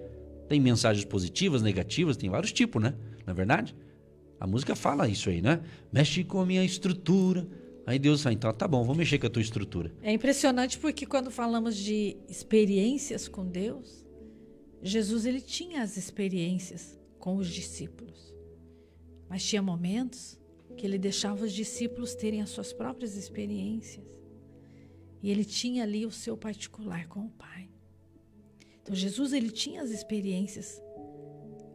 Tem mensagens positivas, negativas, tem vários tipos, né? Não é verdade? A música fala isso aí, né? Mexe com a minha estrutura. Aí Deus fala, então tá bom, vou mexer com a tua estrutura. É impressionante porque quando falamos de experiências com Deus, Jesus ele tinha as experiências com os discípulos. Mas tinha momentos que ele deixava os discípulos terem as suas próprias experiências. E ele tinha ali o seu particular com o Pai. Então Jesus ele tinha as experiências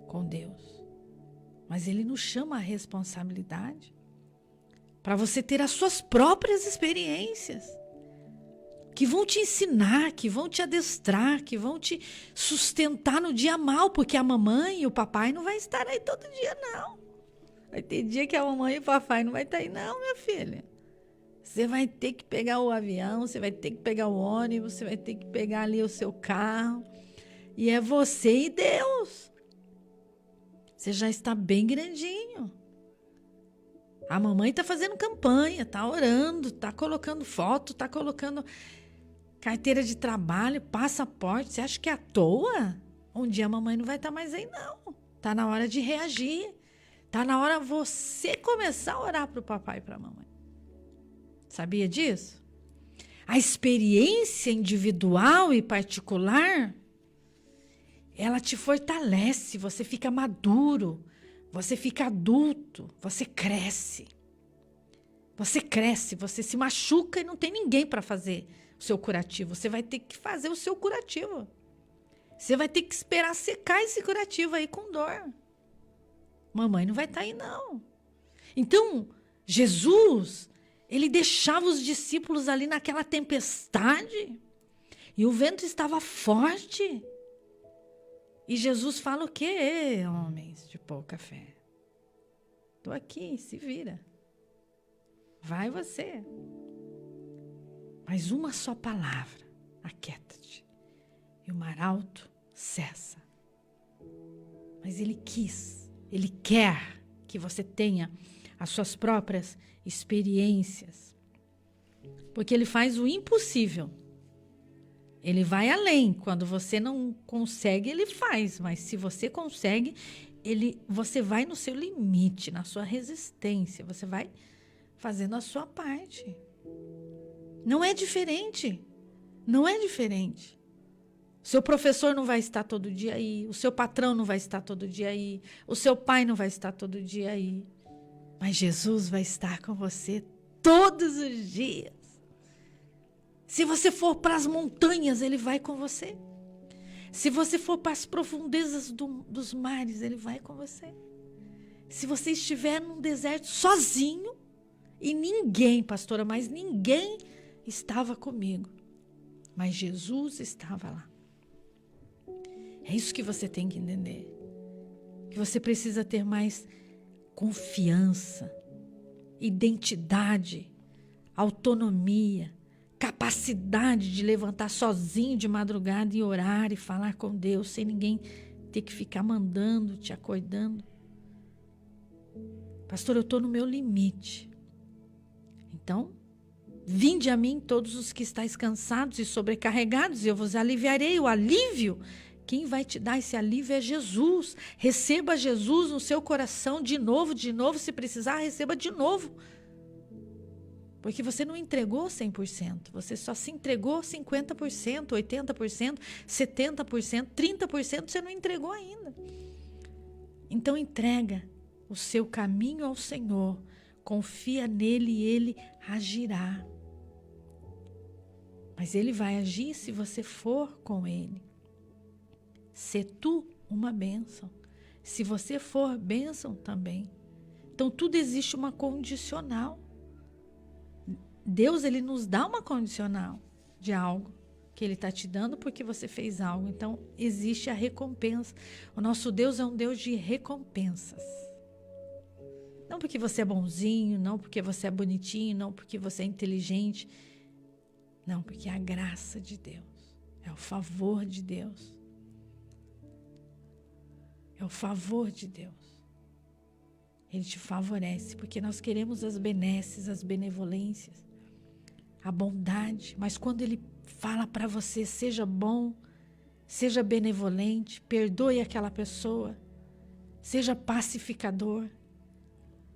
com Deus. Mas ele nos chama a responsabilidade para você ter as suas próprias experiências. Que vão te ensinar, que vão te adestrar, que vão te sustentar no dia mal. Porque a mamãe e o papai não vai estar aí todo dia, não. Vai ter dia que a mamãe e o papai não vai estar aí, não, minha filha. Você vai ter que pegar o avião, você vai ter que pegar o ônibus, você vai ter que pegar ali o seu carro. E é você e Deus. Você já está bem grandinho. A mamãe está fazendo campanha, está orando, está colocando foto, está colocando carteira de trabalho, passaporte. Você acha que é à toa? Um dia a mamãe não vai estar mais aí, não. Está na hora de reagir. Está na hora você começar a orar para o papai e para a mamãe. Sabia disso? A experiência individual e particular, ela te fortalece, você fica maduro, você fica adulto, você cresce. Você cresce, você se machuca e não tem ninguém para fazer o seu curativo. Você vai ter que fazer o seu curativo. Você vai ter que esperar secar esse curativo aí com dor. Mamãe não vai estar aí, não. Então, Jesus, ele deixava os discípulos ali naquela tempestade. E o vento estava forte. E Jesus fala o quê? Homens de pouca fé. Estou aqui, se vira. Vai você. Mas uma só palavra, aquieta-te. E o mar alto cessa. Mas ele quer que você tenha as suas próprias experiências. Porque ele faz o impossível. Ele vai além. Quando você não consegue, ele faz. Mas se você consegue, você vai no seu limite, na sua resistência. Você vai fazendo a sua parte. Não é diferente. Não é diferente. O seu professor não vai estar todo dia aí. O seu patrão não vai estar todo dia aí. O seu pai não vai estar todo dia aí. Mas Jesus vai estar com você todos os dias. Se você for para as montanhas, ele vai com você. Se você for para as profundezas dos mares, ele vai com você. Se você estiver num deserto sozinho, e ninguém, pastora, mas ninguém estava comigo. Mas Jesus estava lá. É isso que você tem que entender. Que você precisa ter mais confiança, identidade, autonomia, capacidade de levantar sozinho de madrugada e orar e falar com Deus, sem ninguém ter que ficar mandando, te acordando. Pastor, eu estou no meu limite. Então, vinde a mim todos os que estáis cansados e sobrecarregados, e eu vos aliviarei. O alívio, quem vai te dar esse alívio é Jesus. Receba Jesus no seu coração de novo, se precisar, receba de novo. Porque você não entregou 100%, você só se entregou 50%, 80%, 70%, 30% você não entregou ainda. Então entrega o seu caminho ao Senhor, confia nele e ele agirá. Mas ele vai agir se você for com ele. Sê tu uma bênção. Se você for bênção também. Então tudo existe uma condicional. Deus, ele nos dá uma condicional de algo que ele está te dando porque você fez algo. Então, existe a recompensa. O nosso Deus é um Deus de recompensas. Não porque você é bonzinho, não porque você é bonitinho, não porque você é inteligente. Não, porque é a graça de Deus. É o favor de Deus. É o favor de Deus. Ele te favorece, porque nós queremos as benesses, as benevolências, a bondade, mas quando ele fala para você, seja bom, seja benevolente, perdoe aquela pessoa, seja pacificador,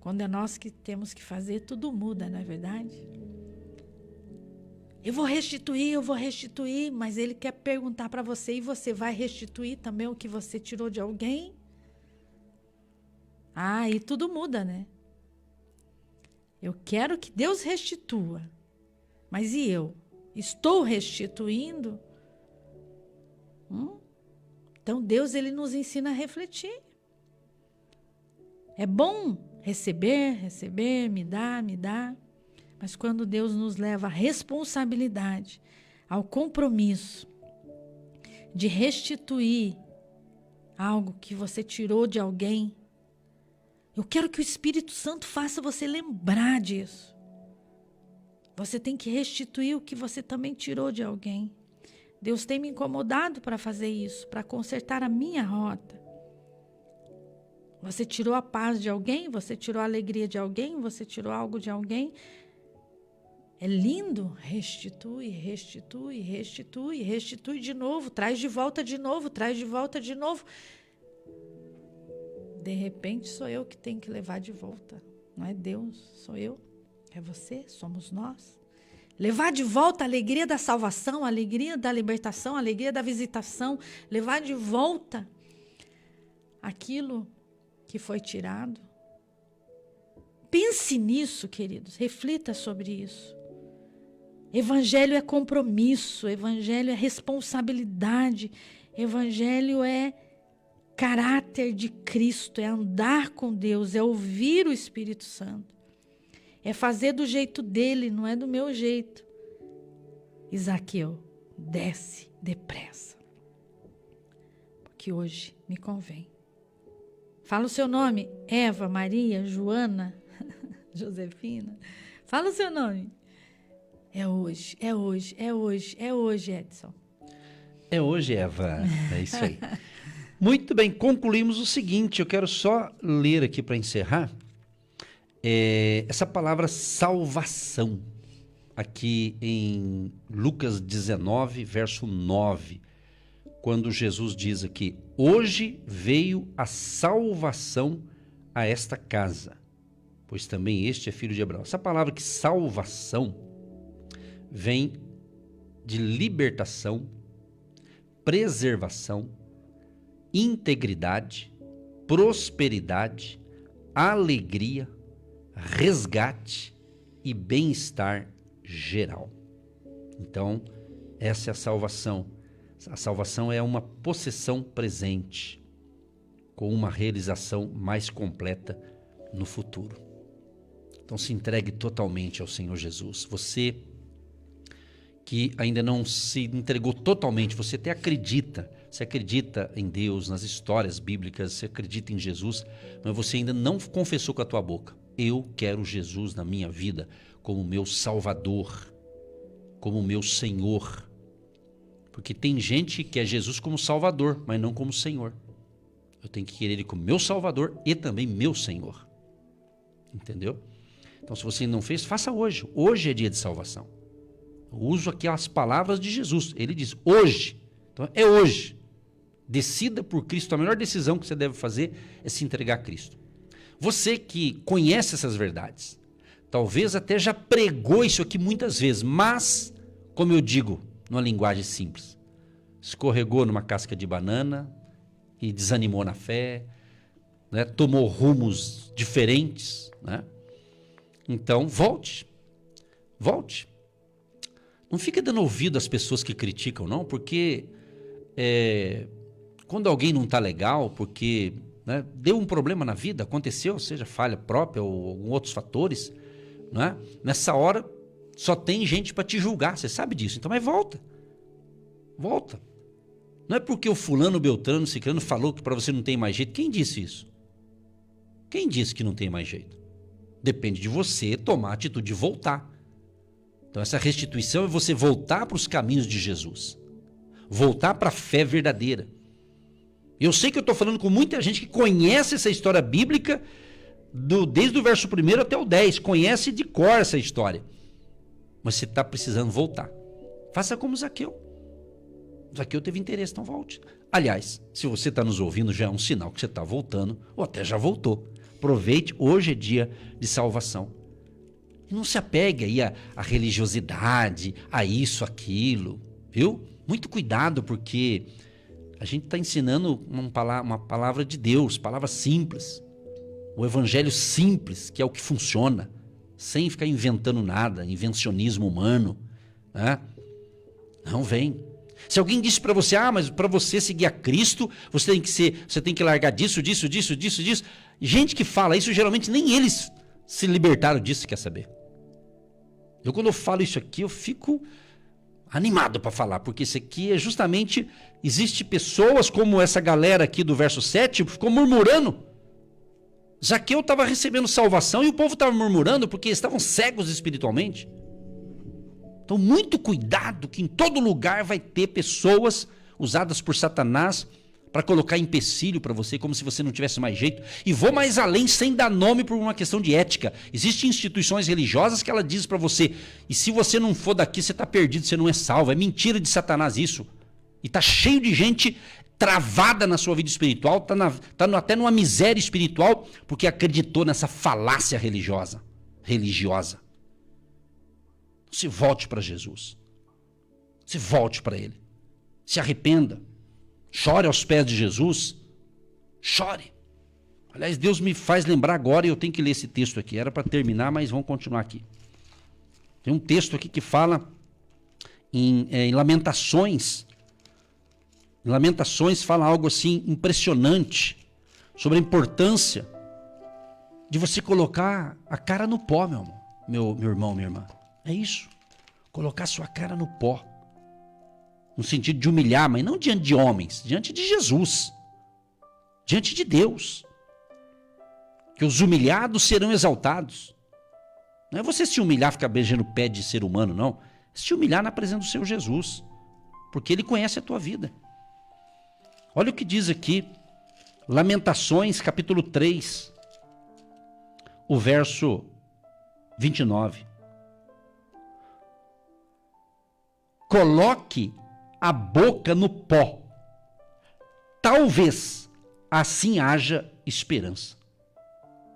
quando é nós que temos que fazer, tudo muda, não é verdade? Eu vou restituir, mas ele quer perguntar para você, e você vai restituir também o que você tirou de alguém? Ah, e tudo muda, né? Eu quero que Deus restitua. Mas e eu? Estou restituindo? Então Deus, ele nos ensina a refletir. É bom receber, me dá. Mas quando Deus nos leva à responsabilidade, ao compromisso de restituir algo que você tirou de alguém, eu quero que o Espírito Santo faça você lembrar disso. Você tem que restituir o que você também tirou de alguém. Deus tem me incomodado para fazer isso, para consertar a minha rota. Você tirou a paz de alguém, você tirou a alegria de alguém, você tirou algo de alguém. É lindo, restitui de novo, traz de volta de novo. De repente sou eu que tenho que levar de volta. Não é Deus, sou eu. É você, somos nós. Levar de volta a alegria da salvação, a alegria da libertação, a alegria da visitação. Levar de volta aquilo que foi tirado. Pense nisso, queridos. Reflita sobre isso. Evangelho é compromisso. Evangelho é responsabilidade. Evangelho é caráter de Cristo. É andar com Deus. É ouvir o Espírito Santo. É fazer do jeito dele, não é do meu jeito. Zaqueu, desce depressa. Porque hoje me convém. Fala o seu nome. Eva, Maria, Joana, Josefina. Fala o seu nome. É hoje, Edson. É hoje, Eva. É isso aí. Muito bem, concluímos o seguinte. Eu quero só ler aqui para encerrar. Essa palavra salvação, aqui em Lucas 19, verso 9, quando Jesus diz aqui, hoje veio a salvação a esta casa, pois também este é filho de Abraão. Essa palavra que salvação vem de libertação, preservação, integridade, prosperidade, alegria, resgate e bem-estar geral. Então, essa é a salvação. A salvação é uma possessão presente, com uma realização mais completa no futuro. Então, se entregue totalmente ao Senhor Jesus. Você que ainda não se entregou totalmente, você até acredita, você acredita em Deus, nas histórias bíblicas, você acredita em Jesus, mas você ainda não confessou com a tua boca. Eu quero Jesus na minha vida como meu Salvador. como meu Senhor. Porque tem gente que quer Jesus como Salvador, mas não como Senhor. Eu tenho que querer Ele como meu Salvador e também meu Senhor. Entendeu? Então, se você não fez, faça hoje. Hoje é dia de salvação. Eu uso aqui as palavras de Jesus. Ele diz, hoje. Então, é hoje. Decida por Cristo. A melhor decisão que você deve fazer é se entregar a Cristo. Você que conhece essas verdades, talvez até já pregou isso aqui muitas vezes, mas, como eu digo, numa linguagem simples, escorregou numa casca de banana e desanimou na fé, né? Tomou rumos diferentes, né? Então, volte. Não fique dando ouvido às pessoas que criticam, não, porque quando alguém não está legal, porque, né, deu um problema na vida, aconteceu, seja falha própria ou alguns outros fatores, né? Nessa hora só tem gente para te julgar, você sabe disso. Então, mas volta. Não é porque o fulano, beltrano, ciclano falou que para você não tem mais jeito. Quem disse isso? Quem disse que não tem mais jeito? Depende de você tomar a atitude de voltar. Então, essa restituição é você voltar para os caminhos de Jesus. Voltar para a fé verdadeira. Eu sei que eu estou falando com muita gente que conhece essa história bíblica desde o verso 1 até o 10. Conhece de cor essa história. Mas você está precisando voltar. Faça como Zaqueu. Zaqueu teve interesse, então volte. Aliás, se você está nos ouvindo, já é um sinal que você está voltando, ou até já voltou. Aproveite, hoje é dia de salvação. Não se apegue aí à religiosidade, a isso, aquilo, viu? Muito cuidado, porque a gente está ensinando uma palavra de Deus, palavra simples. O evangelho simples, que é o que funciona, sem ficar inventando nada, invencionismo humano, né? Não vem. Se alguém disse para você, mas para você seguir a Cristo, você tem que largar disso. Gente que fala isso, geralmente nem eles se libertaram disso, quer saber? Quando eu falo isso aqui, eu fico animado para falar, porque isso aqui é justamente, existe pessoas como essa galera aqui do verso 7, ficou murmurando. Zaqueu estava recebendo salvação e o povo estava murmurando porque estavam cegos espiritualmente. Então, muito cuidado, que em todo lugar vai ter pessoas usadas por Satanás para colocar empecilho para você, como se você não tivesse mais jeito. E vou mais além, sem dar nome, por uma questão de ética. Existem instituições religiosas que ela diz para você, e se você não for daqui, você está perdido, você não é salvo. É mentira de Satanás isso. E está cheio de gente travada na sua vida espiritual, está até numa miséria espiritual, porque acreditou nessa falácia religiosa. Se volte para Jesus. Se volte para Ele. Se arrependa. Chore aos pés de Jesus. Chore. Aliás, Deus me faz lembrar agora, e eu tenho que ler esse texto aqui. Era para terminar, mas vamos continuar aqui. Tem um texto aqui que fala em Lamentações. Em Lamentações fala algo assim impressionante sobre a importância de você colocar a cara no pó, meu irmão, minha irmã. É isso. Colocar sua cara no pó. No sentido de humilhar, mas não diante de homens, diante de Jesus. Diante de Deus. Que os humilhados serão exaltados. Não é você se humilhar, ficar beijando o pé de ser humano, não. É se humilhar na presença do seu Jesus. Porque Ele conhece a tua vida. Olha o que diz aqui. Lamentações, capítulo 3. O verso 29. Coloque a boca no pó. Talvez assim haja esperança.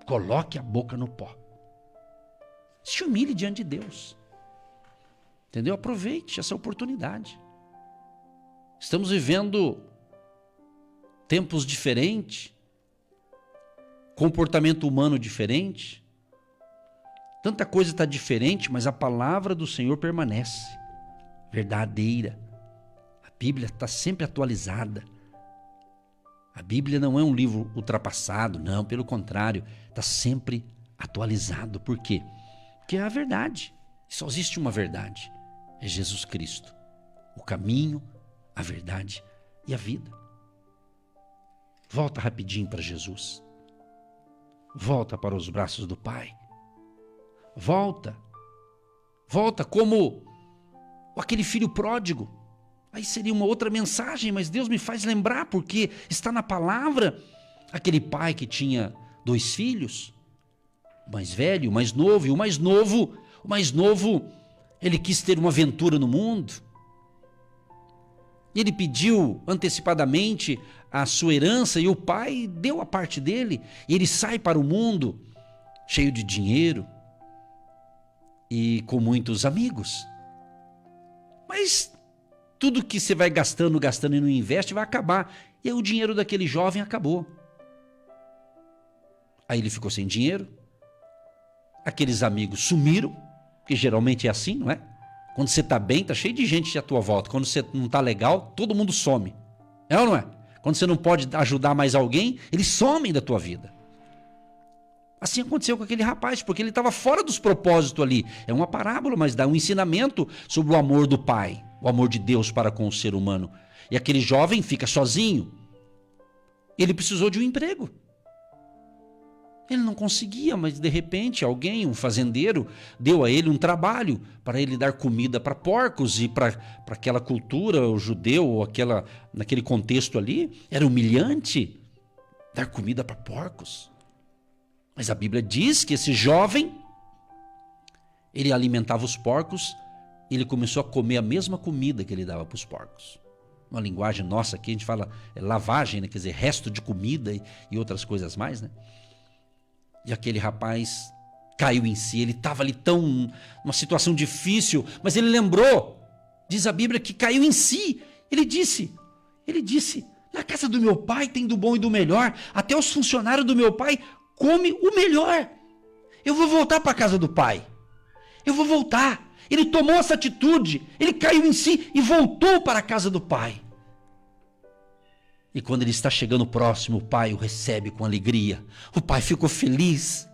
Coloque a boca no pó. Se humilhe diante de Deus. Entendeu? Aproveite essa oportunidade. Estamos vivendo tempos diferentes, comportamento humano diferente. Tanta coisa está diferente, mas a palavra do Senhor permanece. Verdadeira. A Bíblia está sempre atualizada. A Bíblia não é um livro ultrapassado, não, pelo contrário, está sempre atualizado. Por quê? Porque é a verdade. Só existe uma verdade. É Jesus Cristo. O caminho, a verdade e a vida. Volta rapidinho para Jesus. Volta para os braços do Pai. Volta. Volta como Ou aquele filho pródigo. Aí seria uma outra mensagem, mas Deus me faz lembrar, porque está na palavra. Aquele pai que tinha 2 filhos, o mais velho, o mais novo, e o mais novo, ele quis ter uma aventura no mundo. Ele pediu antecipadamente a sua herança e o pai deu a parte dele. E ele sai para o mundo cheio de dinheiro e com muitos amigos. Mas tudo que você vai gastando e não investe vai acabar. E aí o dinheiro daquele jovem acabou. Aí ele ficou sem dinheiro. Aqueles amigos sumiram, porque geralmente é assim, não é? Quando você está bem, está cheio de gente à tua volta. Quando você não está legal, todo mundo some. É ou não é? Quando você não pode ajudar mais alguém, eles somem da tua vida. Assim aconteceu com aquele rapaz, porque ele estava fora dos propósitos ali. É uma parábola, mas dá um ensinamento sobre o amor do Pai, o amor de Deus para com o ser humano. E aquele jovem fica sozinho. Ele precisou de um emprego. Ele não conseguia, mas de repente alguém, um fazendeiro, deu a ele um trabalho para ele dar comida para porcos. E para aquela cultura, o judeu, naquele contexto ali, era humilhante dar comida para porcos. Mas a Bíblia diz que esse jovem, ele alimentava os porcos, e ele começou a comer a mesma comida que ele dava para os porcos. Uma linguagem nossa aqui, a gente fala lavagem, né? Quer dizer, resto de comida e outras coisas mais, né? E aquele rapaz caiu em si, ele estava ali numa situação difícil, mas ele lembrou, diz a Bíblia, que caiu em si. Ele disse, na casa do meu pai tem do bom e do melhor, até os funcionários do meu pai comem o melhor. Eu vou voltar para a casa do pai, eu vou voltar. Ele tomou essa atitude, ele caiu em si e voltou para a casa do pai. E quando ele está chegando próximo, o pai o recebe com alegria. O pai ficou feliz.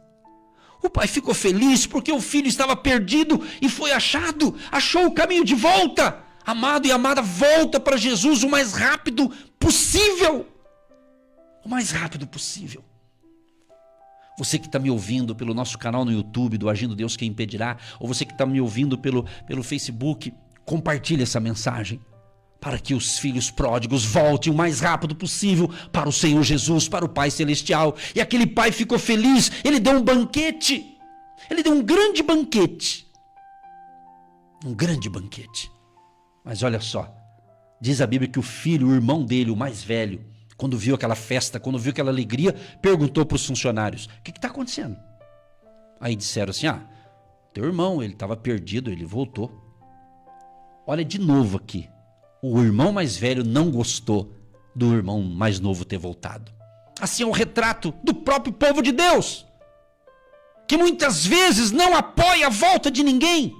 O pai ficou feliz porque o filho estava perdido e foi achado. Achou o caminho de volta. Amado e amada, volta para Jesus o mais rápido possível. O mais rápido possível. Você que está me ouvindo pelo nosso canal no YouTube, do Agindo Deus Quem Impedirá, ou você que está me ouvindo pelo Facebook, compartilhe essa mensagem, para que os filhos pródigos voltem o mais rápido possível para o Senhor Jesus, para o Pai Celestial. E aquele pai ficou feliz, ele deu um banquete, ele deu um grande banquete. Um grande banquete. Mas olha só, diz a Bíblia que o filho, o irmão dele, o mais velho, quando viu aquela festa, quando viu aquela alegria, perguntou para os funcionários, o que está acontecendo? Aí disseram assim, teu irmão, ele estava perdido, ele voltou. Olha de novo aqui. O irmão mais velho não gostou do irmão mais novo ter voltado. Assim é o retrato do próprio povo de Deus, que muitas vezes não apoia a volta de ninguém,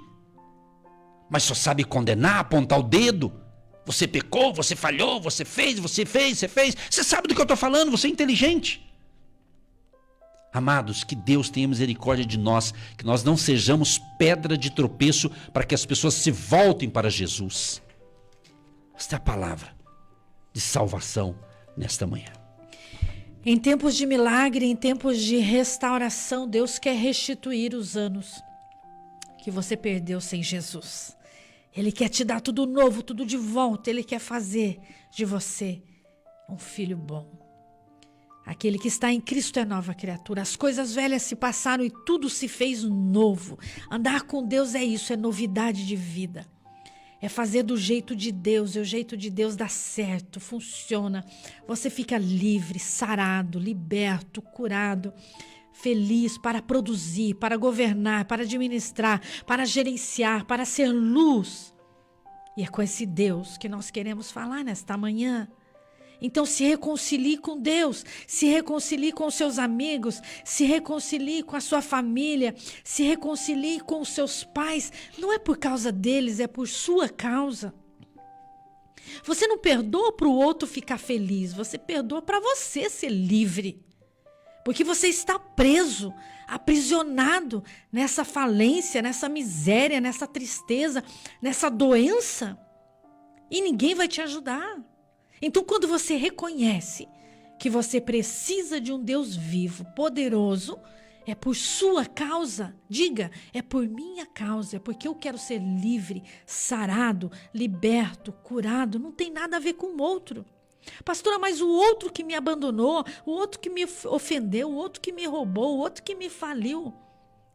mas só sabe condenar, apontar o dedo. Você pecou, você falhou, você fez. Você sabe do que eu estou falando, você é inteligente. Amados, que Deus tenha misericórdia de nós, que nós não sejamos pedra de tropeço para que as pessoas se voltem para Jesus. Esta é a palavra de salvação nesta manhã. Em tempos de milagre, em tempos de restauração, Deus quer restituir os anos que você perdeu sem Jesus. Ele quer te dar tudo novo, tudo de volta. Ele quer fazer de você um filho bom. Aquele que está em Cristo é nova criatura. As coisas velhas se passaram e tudo se fez novo. Andar com Deus é isso, é novidade de vida. É fazer do jeito de Deus, e o jeito de Deus dá certo, funciona. Você fica livre, sarado, liberto, curado, feliz para produzir, para governar, para administrar, para gerenciar, para ser luz. E é com esse Deus que nós queremos falar nesta manhã. Então se reconcilie com Deus, se reconcilie com os seus amigos, se reconcilie com a sua família, se reconcilie com os seus pais. Não é por causa deles, é por sua causa. Você não perdoa para o outro ficar feliz, você perdoa para você ser livre. Porque você está preso, aprisionado nessa falência, nessa miséria, nessa tristeza, nessa doença. E ninguém vai te ajudar. Então, quando você reconhece que você precisa de um Deus vivo, poderoso, É por sua causa. Diga, é por minha causa. É porque eu quero ser livre, sarado, liberto, curado. Não tem nada a ver com o outro. Pastora, mas o outro que me abandonou, o outro que me ofendeu, o outro que me roubou, o outro que me faliu.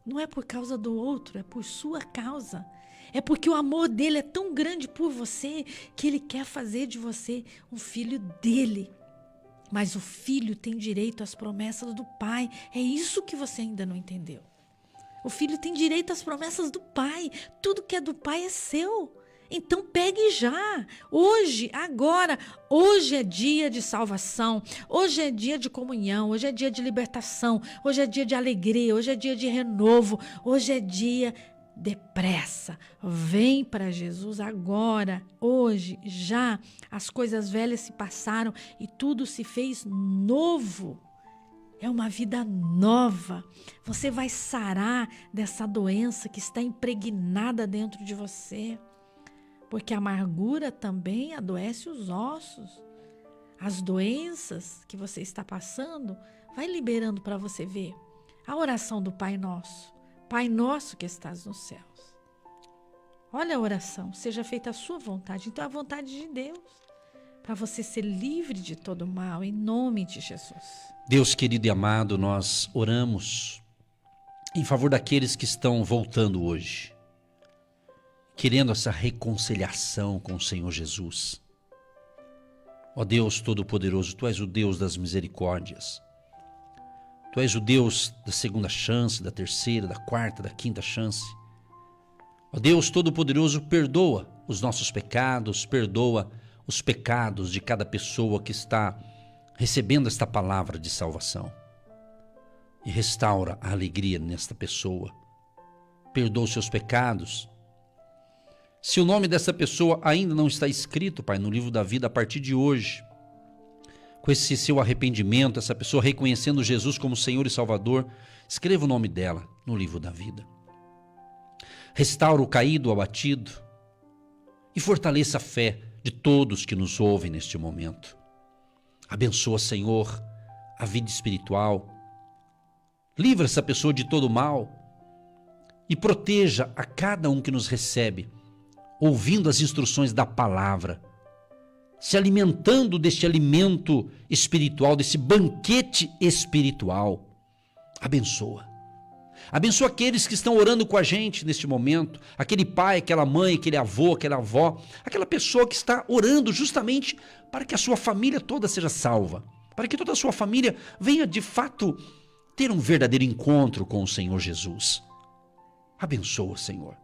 Não é por causa do outro, é por sua causa. É porque o amor dele é tão grande por você que ele quer fazer de você um filho dele. Mas o filho tem direito às promessas do pai. É isso que você ainda não entendeu. O filho tem direito às promessas do pai. Tudo que é do pai é seu. Então pegue já. Hoje, agora. Hoje é dia de salvação. Hoje é dia de comunhão. Hoje é dia de libertação. Hoje é dia de alegria. Hoje é dia de renovo. Hoje é dia depressa. Vem para Jesus agora, hoje, já. As coisas velhas se passaram e tudo se fez novo. É uma vida nova. Você vai sarar dessa doença que está impregnada dentro de você. Porque a amargura também adoece os ossos. As doenças que você está passando, vai liberando para você ver. A oração do Pai Nosso. Pai nosso que estás nos céus. Olha a oração, seja feita a sua vontade. Então é a vontade de Deus. Para você ser livre de todo mal, em nome de Jesus. Deus querido e amado, nós oramos em favor daqueles que estão voltando hoje, querendo essa reconciliação com o Senhor Jesus. Ó Deus Todo-Poderoso, Tu és o Deus das misericórdias. Tu és o Deus da segunda chance, da terceira, da quarta, da quinta chance. Ó Deus Todo-Poderoso, perdoa os nossos pecados, perdoa os pecados de cada pessoa que está recebendo esta palavra de salvação. E restaura a alegria nesta pessoa. Perdoa os seus pecados. Se o nome dessa pessoa ainda não está escrito, Pai, no livro da vida, a partir de hoje, com esse seu arrependimento, essa pessoa reconhecendo Jesus como Senhor e Salvador, escreva o nome dela no livro da vida. Restaura o caído, o abatido e fortaleça a fé de todos que nos ouvem neste momento. Abençoa, Senhor, a vida espiritual. Livra essa pessoa de todo mal e proteja a cada um que nos recebe, ouvindo as instruções da palavra, se alimentando deste alimento espiritual, desse banquete espiritual. Abençoa. Abençoa aqueles que estão orando com a gente neste momento, aquele pai, aquela mãe, aquele avô, aquela avó, aquela pessoa que está orando justamente para que a sua família toda seja salva, para que toda a sua família venha de fato ter um verdadeiro encontro com o Senhor Jesus. Abençoa, Senhor.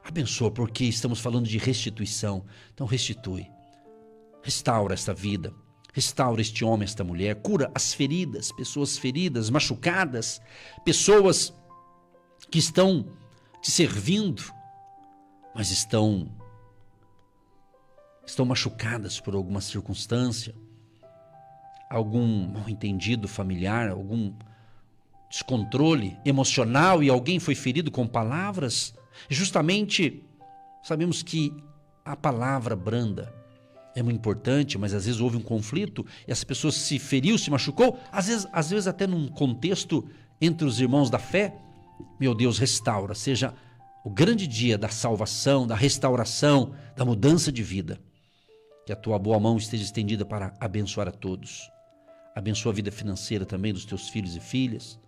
Abençoa, porque estamos falando de restituição. Então restitui. Restaura esta vida. Restaura este homem, esta mulher. Cura as feridas, pessoas feridas, machucadas, pessoas que estão te servindo, mas estão machucadas por alguma circunstância, algum mal-entendido familiar, algum descontrole emocional e alguém foi ferido com palavras. Justamente sabemos que a palavra branda é muito importante, mas às vezes houve um conflito e essa pessoa se feriu, se machucou, às vezes até num contexto entre os irmãos da fé. Meu Deus, restaura, seja o grande dia da salvação, da restauração, da mudança de vida. Que a tua boa mão esteja estendida para abençoar a todos. Abençoa a vida financeira também dos teus filhos e filhas.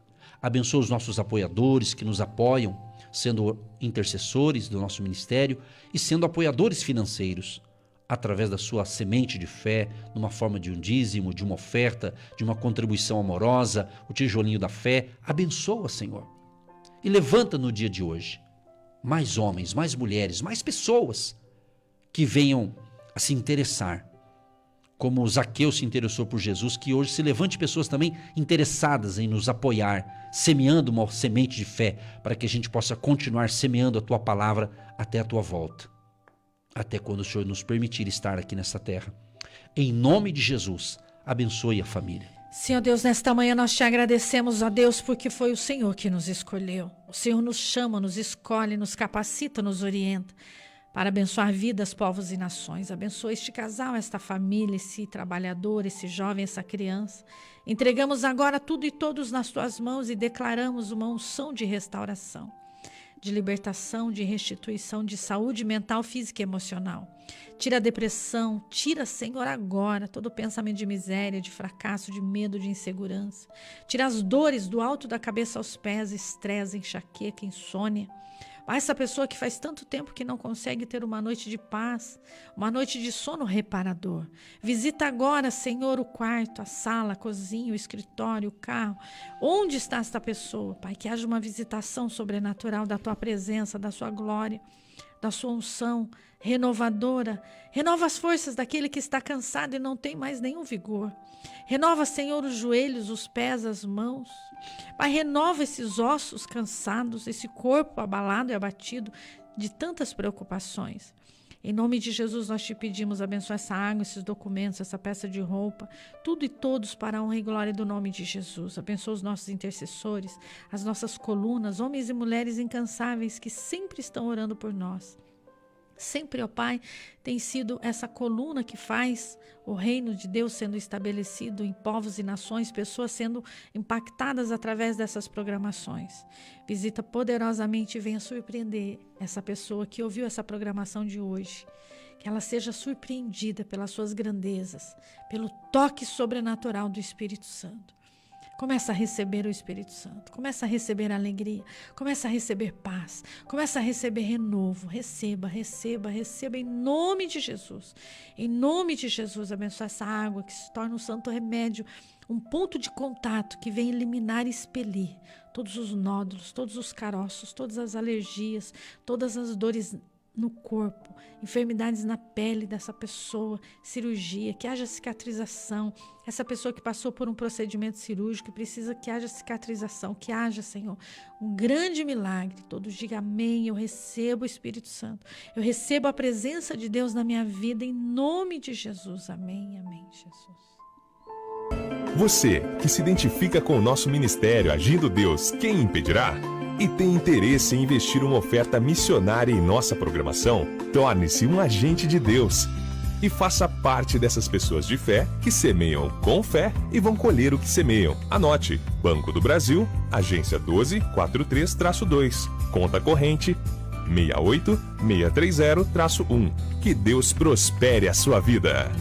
Abençoa os nossos apoiadores que nos apoiam, sendo intercessores do nosso ministério e sendo apoiadores financeiros, através da sua semente de fé, numa forma de um dízimo, de uma oferta, de uma contribuição amorosa, o tijolinho da fé. Abençoa, Senhor. E levanta no dia de hoje mais homens, mais mulheres, mais pessoas que venham a se interessar, como Zaqueu se interessou por Jesus, que hoje se levante pessoas também interessadas em nos apoiar, semeando uma semente de fé, para que a gente possa continuar semeando a tua palavra até a tua volta, até quando o Senhor nos permitir estar aqui nessa terra. Em nome de Jesus, abençoe a família. Senhor Deus, nesta manhã nós te agradecemos, ó Deus, porque foi o Senhor que nos escolheu. O Senhor nos chama, nos escolhe, nos capacita, nos orienta, para abençoar vidas, povos e nações. Abençoa este casal, esta família, esse trabalhador, esse jovem, essa criança. Entregamos agora tudo e todos nas tuas mãos e declaramos uma unção de restauração, de libertação, de restituição, de saúde mental, física e emocional. Tira a depressão, tira, Senhor, agora todo pensamento de miséria, de fracasso, de medo, de insegurança. Tira as dores do alto da cabeça aos pés, estresse, enxaqueca, insônia. Essa pessoa que faz tanto tempo que não consegue ter uma noite de paz, uma noite de sono reparador. Visita agora, Senhor, o quarto, a sala, a cozinha, o escritório, o carro. Onde está esta pessoa, Pai? Que haja uma visitação sobrenatural da Tua presença, da Sua glória, da Sua unção renovadora. Renova as forças daquele que está cansado e não tem mais nenhum vigor. Renova, Senhor, os joelhos, os pés, as mãos. Pai, renova esses ossos cansados, esse corpo abalado e abatido de tantas preocupações. Em nome de Jesus, nós te pedimos, abençoa essa água, esses documentos, essa peça de roupa, tudo e todos para a honra e glória do nome de Jesus. Abençoa os nossos intercessores, as nossas colunas, homens e mulheres incansáveis que sempre estão orando por nós. Sempre, ó Pai, tem sido essa coluna que faz o reino de Deus sendo estabelecido em povos e nações, pessoas sendo impactadas através dessas programações. Visita poderosamente e venha surpreender essa pessoa que ouviu essa programação de hoje. Que ela seja surpreendida pelas suas grandezas, pelo toque sobrenatural do Espírito Santo. Começa a receber o Espírito Santo, começa a receber alegria, começa a receber paz, começa a receber renovo. Receba, receba, receba em nome de Jesus. Em nome de Jesus, abençoa essa água que se torna um santo remédio, um ponto de contato que vem eliminar e expelir todos os nódulos, todos os caroços, todas as alergias, todas as dores no corpo, enfermidades na pele dessa pessoa, cirurgia, que haja cicatrização. Essa pessoa que passou por um procedimento cirúrgico, precisa que haja cicatrização, que haja, Senhor, um grande milagre. Todos digam amém, eu recebo o Espírito Santo, eu recebo a presença de Deus na minha vida, em nome de Jesus, amém, amém, Jesus. Você que se identifica com o nosso ministério Agindo Deus, quem impedirá? E tem interesse em investir uma oferta missionária em nossa programação? Torne-se um agente de Deus e faça parte dessas pessoas de fé que semeiam com fé e vão colher o que semeiam. Anote: Banco do Brasil, agência 1243-2, conta corrente 68630-1. Que Deus prospere a sua vida.